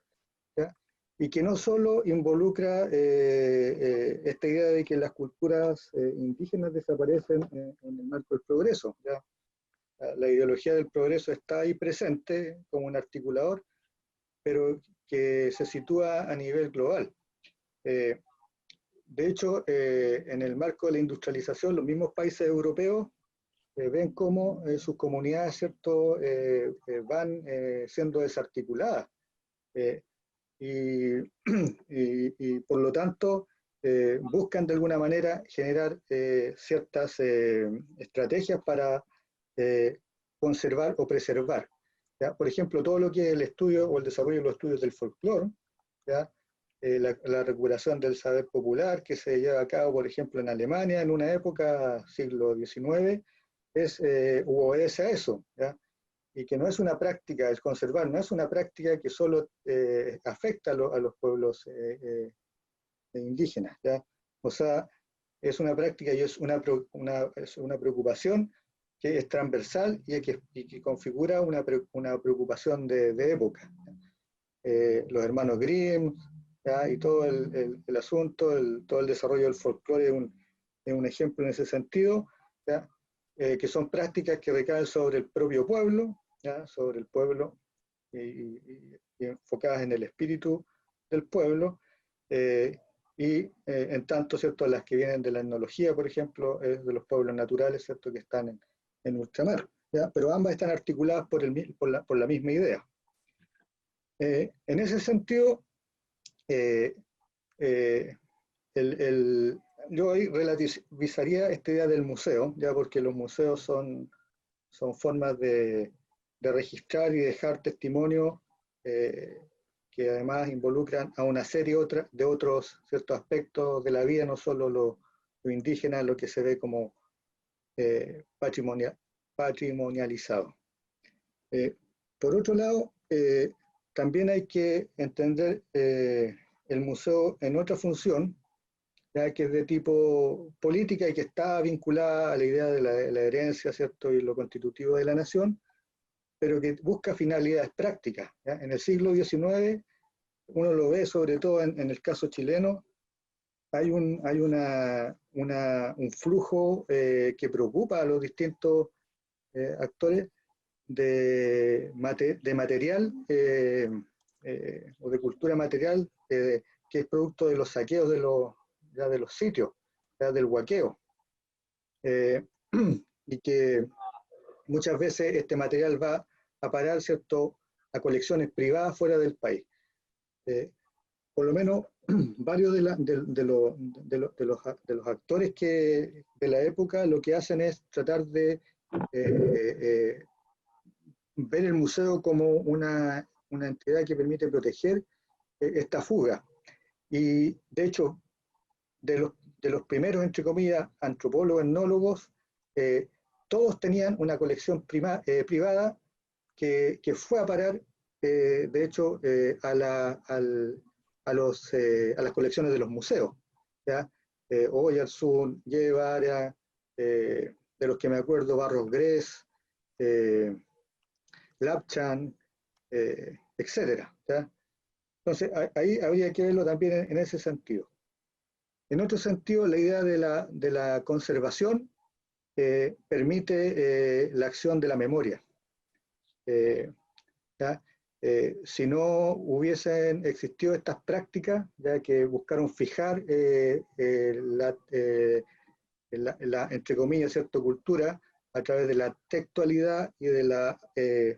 ¿ya? Y que no solo involucra esta idea de que las culturas indígenas desaparecen en el marco del progreso, ¿ya? La ideología del progreso está ahí presente como un articulador, pero que se sitúa a nivel global. De hecho, en el marco de la industrialización, los mismos países europeos ven cómo sus comunidades, ¿cierto?, van siendo desarticuladas. Y, y por lo tanto buscan de alguna manera generar ciertas estrategias para conservar o preservar, ¿ya? Por ejemplo, todo lo que es el estudio o el desarrollo de los estudios del folclore, ¿ya? La recuperación del saber popular que se lleva a cabo, por ejemplo, en Alemania en una época, siglo XIX, obedece a eso, ¿ya? Y que no es una práctica, el conservar no es una práctica que solo afecta a los pueblos indígenas, ¿ya? O sea, es una práctica y es una preocupación que es transversal y que configura una preocupación de época. Los hermanos Grimm, ¿ya? Y todo el asunto, todo el desarrollo del folclore es un ejemplo en ese sentido, ¿ya? Que son prácticas que recaen sobre el propio pueblo, ¿ya? Sobre el pueblo y enfocadas en el espíritu del pueblo, en tanto, ¿cierto?, las que vienen de la etnología, por ejemplo, de los pueblos naturales, ¿cierto?, que están en ultramar, ¿ya? Pero ambas están articuladas por la misma idea. En ese sentido, yo ahí relativizaría esta idea del museo, ya, porque los museos son formas de registrar y dejar testimonio que además involucran a una serie de otros ciertos aspectos de la vida, no solo lo indígena, lo que se ve como patrimonializado. Por otro lado, también hay que entender el museo en otra función, ya que es de tipo política y que está vinculada a la idea de la herencia, ¿cierto?, y lo constitutivo de la nación, pero que busca finalidades prácticas, ¿ya? En el siglo XIX, uno lo ve sobre todo en el caso chileno, hay un flujo que preocupa a los distintos actores de material o de cultura material que es producto de los saqueos de los sitios, ya del huaqueo, y que muchas veces este material va a parar, ¿cierto?, a colecciones privadas fuera del país. Por lo menos varios de los actores de la época lo que hacen es tratar de ver el museo como una entidad que permite proteger esta fuga. Y de hecho, de los primeros, entre comillas, antropólogos, etnólogos, todos tenían una colección privada que fue a parar, de hecho, a las colecciones de los museos, ¿ya? Oyarzún, Guevara, de los que me acuerdo, Barros Gres, Lapchan, etcétera, ¿ya? Entonces, ahí habría que verlo también en ese sentido. En otro sentido, la idea de la conservación permite la acción de la memoria. ¿Ya? Si no hubiesen existido estas prácticas, ya que buscaron fijar entre comillas, ¿cierto?, cultura a través de la textualidad y de la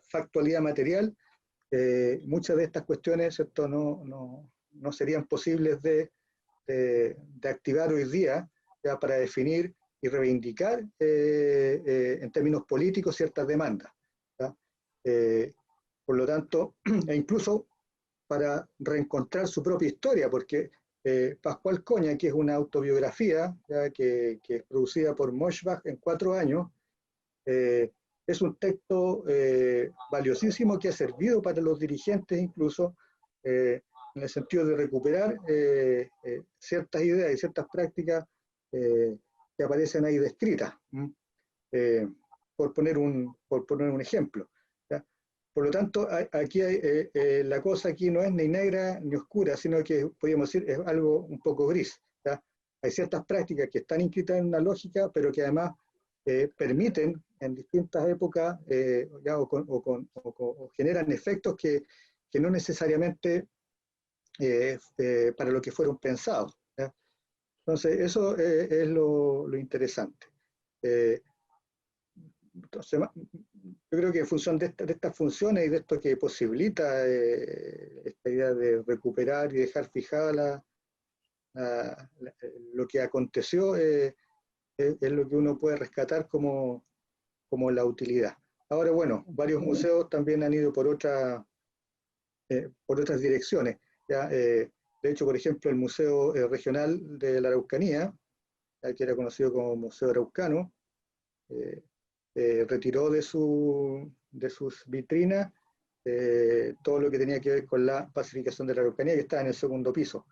factualidad material, muchas de estas cuestiones, ¿cierto?, no serían posibles de activar hoy día, ya, para definir y reivindicar en términos políticos ciertas demandas, ¿ya? Por lo tanto, e incluso para reencontrar su propia historia, porque Pascual Coña, que es una autobiografía, ¿ya?, que es producida por Moschbach en 4 años, es un texto valiosísimo que ha servido para los dirigentes incluso, en el sentido de recuperar ciertas ideas y ciertas prácticas que aparecen ahí descritas, por poner un ejemplo, ¿ya? Por lo tanto, aquí la cosa aquí no es ni negra ni oscura, sino que podríamos decir es algo un poco gris, ¿ya? Hay ciertas prácticas que están inscritas en una lógica, pero que además permiten en distintas épocas o generan efectos que no necesariamente para lo que fueron pensados, ¿ya? Entonces, eso es lo interesante. Entonces, yo creo que en función de estas funciones y de esto que posibilita esta idea de recuperar y dejar fijada lo que aconteció, es lo que uno puede rescatar como la utilidad. Ahora, bueno, varios museos también han ido por otras direcciones, ¿ya? De hecho, por ejemplo, el Museo Regional de la Araucanía, que era conocido como Museo Araucano, retiró de sus vitrinas todo lo que tenía que ver con la pacificación de la Araucanía, que estaba en el segundo piso,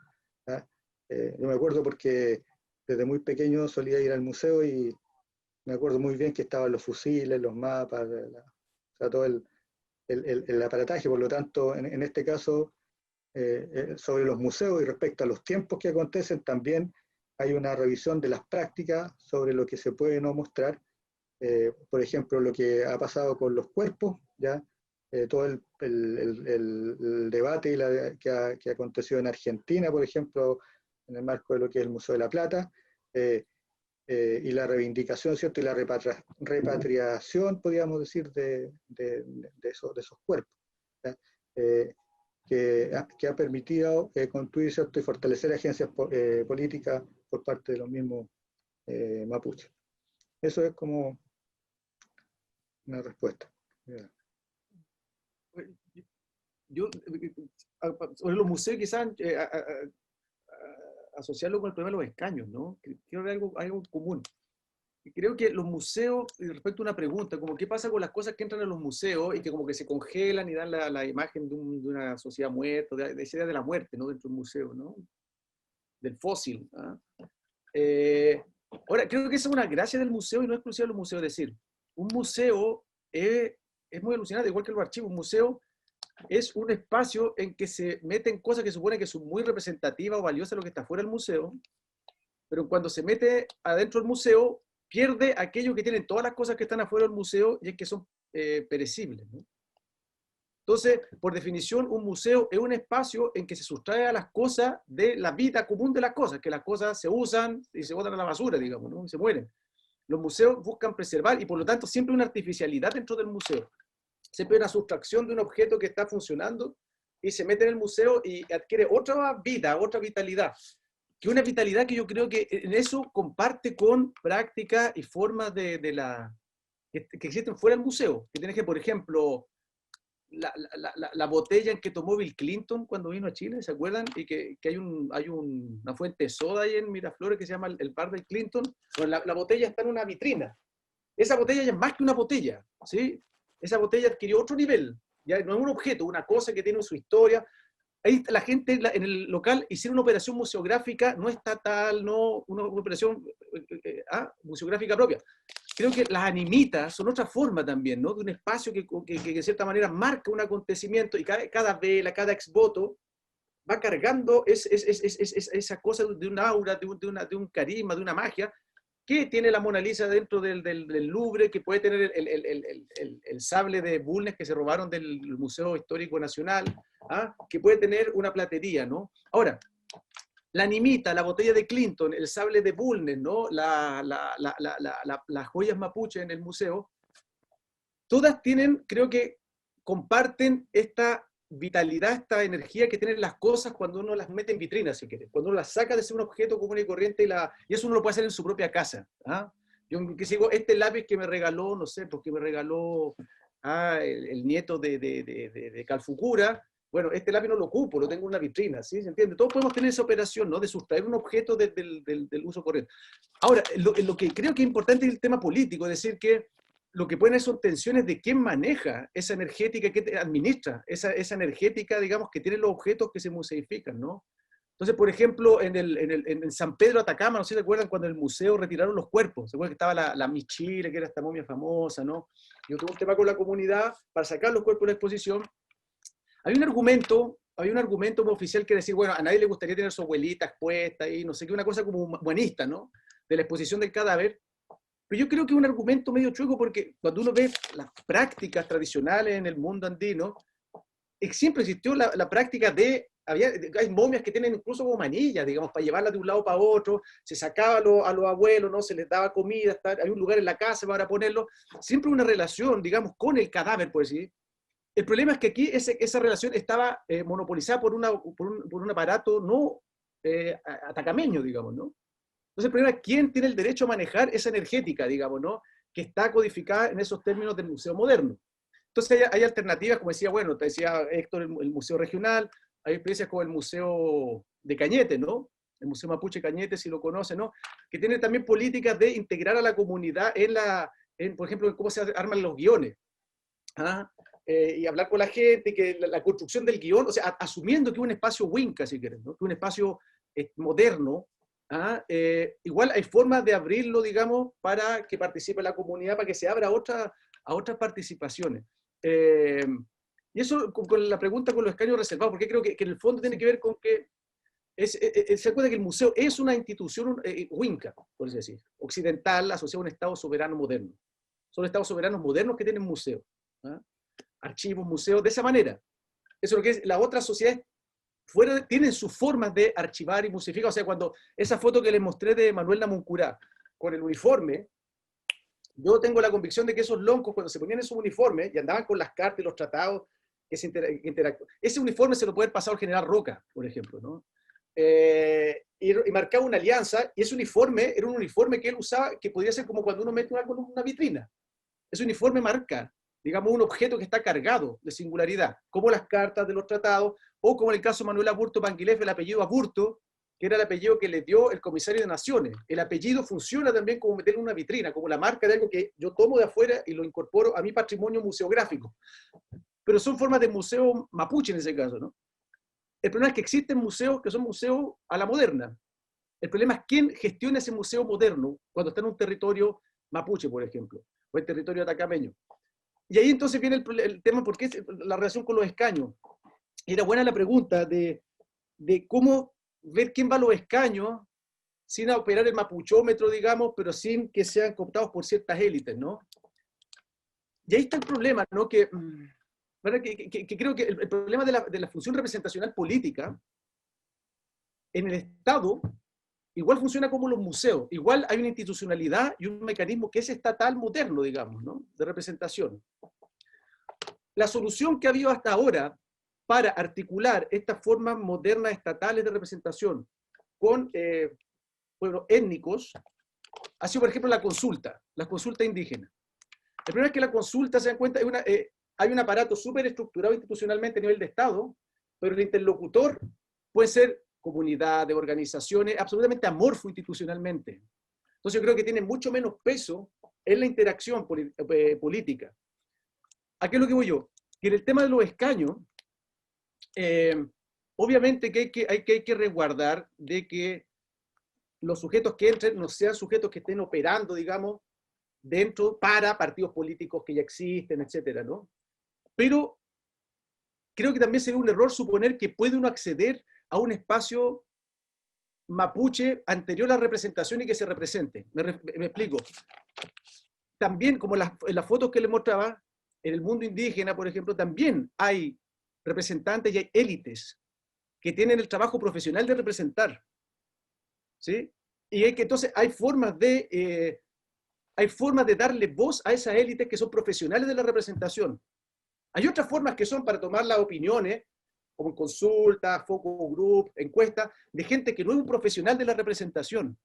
¿ya? Yo me acuerdo porque desde muy pequeño solía ir al museo y me acuerdo muy bien que estaban los fusiles, los mapas, o sea, todo el aparataje. Por lo tanto, en este caso, sobre los museos y respecto a los tiempos que acontecen, también hay una revisión de las prácticas sobre lo que se puede no mostrar. Por ejemplo, lo que ha pasado con los cuerpos, ¿ya? Todo el debate que aconteció en Argentina, por ejemplo, en el marco de lo que es el Museo de la Plata, y la reivindicación, ¿cierto? Y la repatriación, podríamos decir, de esos cuerpos, ¿ya? Que ha permitido construir, ¿cierto? Y fortalecer agencias políticas por parte de los mismos mapuches. Eso es como una respuesta. Yo, sobre los museos, quizás asociarlo con el problema de los escaños, ¿no? Quiero ver algo común. Y creo que los museos, respecto a una pregunta, como qué pasa con las cosas que entran a los museos y que como que se congelan y dan la imagen de una sociedad muerta, de esa idea de la muerte, ¿no? Dentro de un museo, ¿no? Del fósil. ¿Ah? Ahora, creo que esa es una gracia del museo y no exclusiva de los museos. Es decir, un museo es muy alucinante, igual que los archivos. Un museo es un espacio en que se meten cosas que supone que son muy representativas o valiosas de lo que está fuera del museo, pero cuando se mete adentro del museo, pierde aquello que tienen todas las cosas que están afuera del museo y es que son perecibles, ¿no? Entonces, por definición, un museo es un espacio en que se sustrae a las cosas de la vida común de las cosas, que las cosas se usan y se botan a la basura, digamos, ¿no? Y se mueren. Los museos buscan preservar y por lo tanto siempre una artificialidad dentro del museo. Siempre una sustracción de un objeto que está funcionando y se mete en el museo y adquiere otra vida, otra vitalidad. Que una vitalidad que yo creo que en eso comparte con prácticas y formas que existen fuera del museo. Que tienes que, por ejemplo, la botella en que tomó Bill Clinton cuando vino a Chile, ¿se acuerdan? Y que hay una fuente de soda ahí en Miraflores que se llama el bar del Clinton. Bueno, la botella está en una vitrina. Esa botella ya es más que una botella, ¿sí? Esa botella adquirió otro nivel. Ya no es un objeto, una cosa que tiene su historia. Ahí la gente en el local hicieron una operación museográfica, no estatal, no una operación museográfica propia. Creo que las animitas son otra forma también, ¿no? De un espacio que de cierta manera marca un acontecimiento y cada vela, cada exvoto va cargando esa cosa de un aura, de un carisma, de una magia que tiene la Mona Lisa dentro del Louvre, que puede tener el sable de Bulnes que se robaron del Museo Histórico Nacional, que puede tener una platería, ¿no? Ahora, la animita, la botella de Clinton, el sable de Bulnes, ¿no? Las joyas mapuche en el museo, todas tienen, creo que comparten esta vitalidad, esta energía que tienen las cosas cuando uno las mete en vitrina, si quiere. Cuando uno las saca de ser un objeto común y corriente y eso uno lo puede hacer en su propia casa. Yo que sigo este lápiz que me regaló, no sé, porque me regaló el nieto de Calfucura. Bueno, este lápiz no lo ocupo, lo tengo en una vitrina, ¿sí? ¿Se entiende? Todos podemos tener esa operación, ¿no? De sustraer un objeto del uso corriente. Ahora, lo que creo que es importante es el tema político, es decir, que lo que pueden son tensiones de quién maneja esa energética, que administra esa energética, digamos, que tienen los objetos que se museifican, ¿no? Entonces, por ejemplo, en San Pedro Atacama, no sé si se acuerdan cuando en el museo retiraron los cuerpos, se acuerdan que estaba la Michile, que era esta momia famosa, ¿no? Yo tuve un tema con la comunidad para sacar los cuerpos de la exposición. Hay un argumento como oficial que decir, bueno, a nadie le gustaría tener su abuelita expuesta y no sé qué, una cosa como humanista, ¿no? De la exposición del cadáver. Pero yo creo que es un argumento medio chueco porque cuando uno ve las prácticas tradicionales en el mundo andino, siempre existió la práctica de hay momias que tienen incluso como manillas, digamos, para llevarlas de un lado para otro, se sacaba a los abuelos, ¿no? Se les daba comida, hay un lugar en la casa para ponerlo, siempre una relación, digamos, con el cadáver, por decir. El problema es que aquí esa relación estaba monopolizada por un aparato no atacameño, digamos, ¿no? Entonces el problema es quién tiene el derecho a manejar esa energética, digamos, ¿no? Que está codificada en esos términos del museo moderno. Entonces hay alternativas, como decía, bueno, te decía Héctor, el museo regional, hay experiencias como el museo de Cañete, ¿no? El Museo Mapuche Cañete, si lo conoce, ¿no? Que tiene también políticas de integrar a la comunidad por ejemplo, en cómo se arman los guiones. ¿Ah? Y hablar con la gente, que la construcción del guión, o sea, asumiendo que es un espacio Winca, si quieres, ¿no? Que es un espacio moderno, ¿ah? Igual hay formas de abrirlo, digamos, para que participe la comunidad, para que se abra a otras participaciones. Y eso con la pregunta con los escaños reservados, porque creo que en el fondo tiene que ver con que se acuerda que el museo es una institución Winca, por así decir, occidental, asociada a un Estado soberano moderno. Son estados soberanos modernos que tienen museos, ¿ah? Archivos, museos, de esa manera. Eso es lo que es. Las otras sociedades tienen sus formas de archivar y museficar. O sea, cuando esa foto que les mostré de Manuel Namuncurá con el uniforme, yo tengo la convicción de que esos loncos, cuando se ponían esos uniformes y andaban con las cartas y los tratados, que se interactúan, ese uniforme se lo puede haber pasado al general Roca, por ejemplo, ¿no? Y marcaba una alianza, y ese uniforme era un uniforme que él usaba, que podría ser como cuando uno mete algo en una vitrina. Ese uniforme marca, digamos, un objeto que está cargado de singularidad, como las cartas de los tratados, o como en el caso de Manuel Aburto Panguilef, el apellido Aburto, que era el apellido que le dio el comisario de Naciones. El apellido funciona también como meter en una vitrina, como la marca de algo que yo tomo de afuera y lo incorporo a mi patrimonio museográfico. Pero son formas de museo mapuche en ese caso, ¿no? El problema es que existen museos que son museos a la moderna. El problema es quién gestiona ese museo moderno cuando está en un territorio mapuche, por ejemplo, o en territorio atacameño. Y ahí entonces viene el tema, porque es la relación con los escaños. Y era buena la pregunta de cómo ver quién va a los escaños sin operar el mapuchómetro, digamos, pero sin que sean cooptados por ciertas élites, ¿no? Y ahí está el problema, ¿no? Que creo que el problema de la función representacional política en el Estado igual funciona como los museos, igual hay una institucionalidad y un mecanismo que es estatal moderno, digamos, ¿no? De representación. La solución que ha habido hasta ahora para articular estas formas modernas estatales de representación con pueblos étnicos ha sido, por ejemplo, la consulta indígena. El problema es que la consulta, se dan cuenta, hay un aparato súper estructurado institucionalmente a nivel de Estado, pero el interlocutor puede ser comunidades, organizaciones, absolutamente amorfo institucionalmente. Entonces yo creo que tiene mucho menos peso en la interacción política. ¿A qué es lo que voy yo? Que en el tema de los escaños, obviamente que hay que resguardar de que los sujetos que entren no sean sujetos que estén operando, digamos, dentro para partidos políticos que ya existen, etcétera, ¿no? Pero creo que también sería un error suponer que puede uno acceder a un espacio mapuche anterior a la representación y que se represente. Me explico. También, como en las fotos que les mostraba, en el mundo indígena, por ejemplo, también hay representantes y hay élites que tienen el trabajo profesional de representar, ¿sí? Y entonces hay formas de darle voz a esas élites que son profesionales de la representación. Hay otras formas que son para tomar las opiniones, como consultas, focus group, encuestas, de gente que no es un profesional de la representación,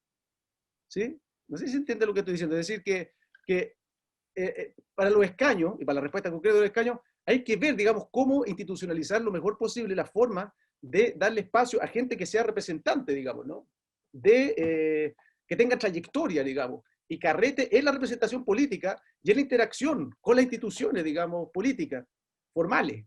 ¿sí? No sé si se entiende lo que estoy diciendo. Es decir, que para los escaños, y para la respuesta concreta de los escaños, hay que ver, digamos, cómo institucionalizar lo mejor posible la forma de darle espacio a gente que sea representante, digamos, ¿no? Que tenga trayectoria, digamos, y carrete en la representación política y en la interacción con las instituciones, digamos, políticas, formales,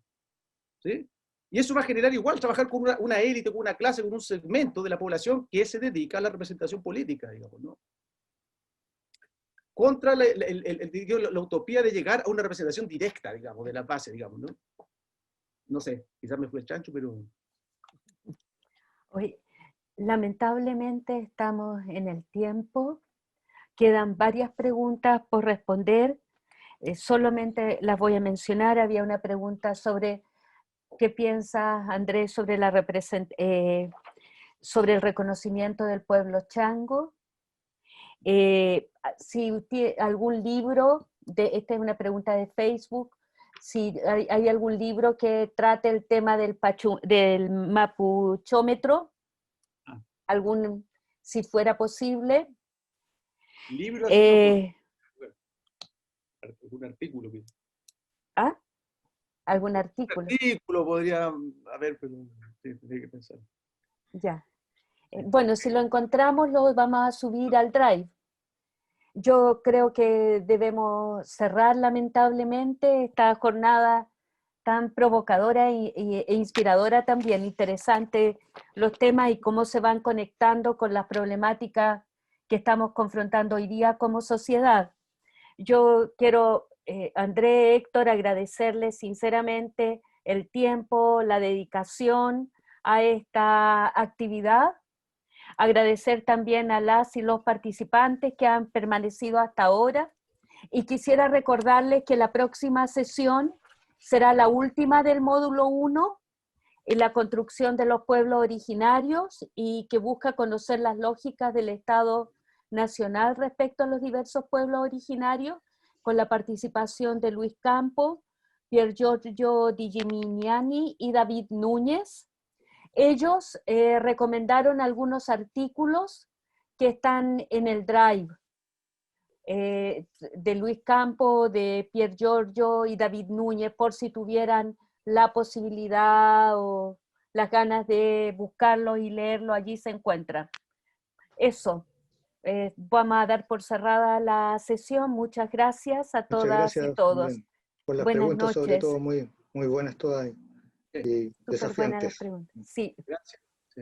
¿sí? Y eso va a generar igual trabajar con una élite, con una clase, con un segmento de la población que se dedica a la representación política, digamos, ¿no? Contra la utopía de llegar a una representación directa, digamos, de la base, digamos, ¿no? No sé, quizás me fue el chancho, pero... Oye, lamentablemente estamos en el tiempo. Quedan varias preguntas por responder. Solamente las voy a mencionar. Había una pregunta sobre ¿Qué piensas, Andrés, sobre sobre el reconocimiento del pueblo chango? Si algún libro, esta es una pregunta de Facebook, si hay algún libro que trate el tema del mapuchómetro, si fuera posible. Libro así no puedo. Un artículo. ¿Ah? ¿Algún artículo? Un artículo podría haber, pero sí, tendría que pensar. Ya. Bueno, si lo encontramos, lo vamos a subir al Drive. Yo creo que debemos cerrar lamentablemente esta jornada tan provocadora e inspiradora también, interesante los temas y cómo se van conectando con las problemáticas que estamos confrontando hoy día como sociedad. Yo quiero, André, Héctor, agradecerles sinceramente el tiempo, la dedicación a esta actividad. Agradecer también a las y los participantes que han permanecido hasta ahora. Y quisiera recordarles que la próxima sesión será la última del módulo 1, en la construcción de los pueblos originarios, y que busca conocer las lógicas del Estado Nacional respecto a los diversos pueblos originarios, con la participación de Luis Campo, Pier Giorgio Di Gimignani y David Núñez. Ellos recomendaron algunos artículos que están en el Drive, de Luis Campo, de Pier Giorgio y David Núñez, por si tuvieran la posibilidad o las ganas de buscarlo y leerlo, allí se encuentran. Eso, vamos a dar por cerrada la sesión. Muchas gracias a Muchas todas gracias y todos. también por las Buenas preguntas, sobre noches. todo muy buenas todas y Súper buenas las desafiantes. preguntas. Sí. Gracias. Sí.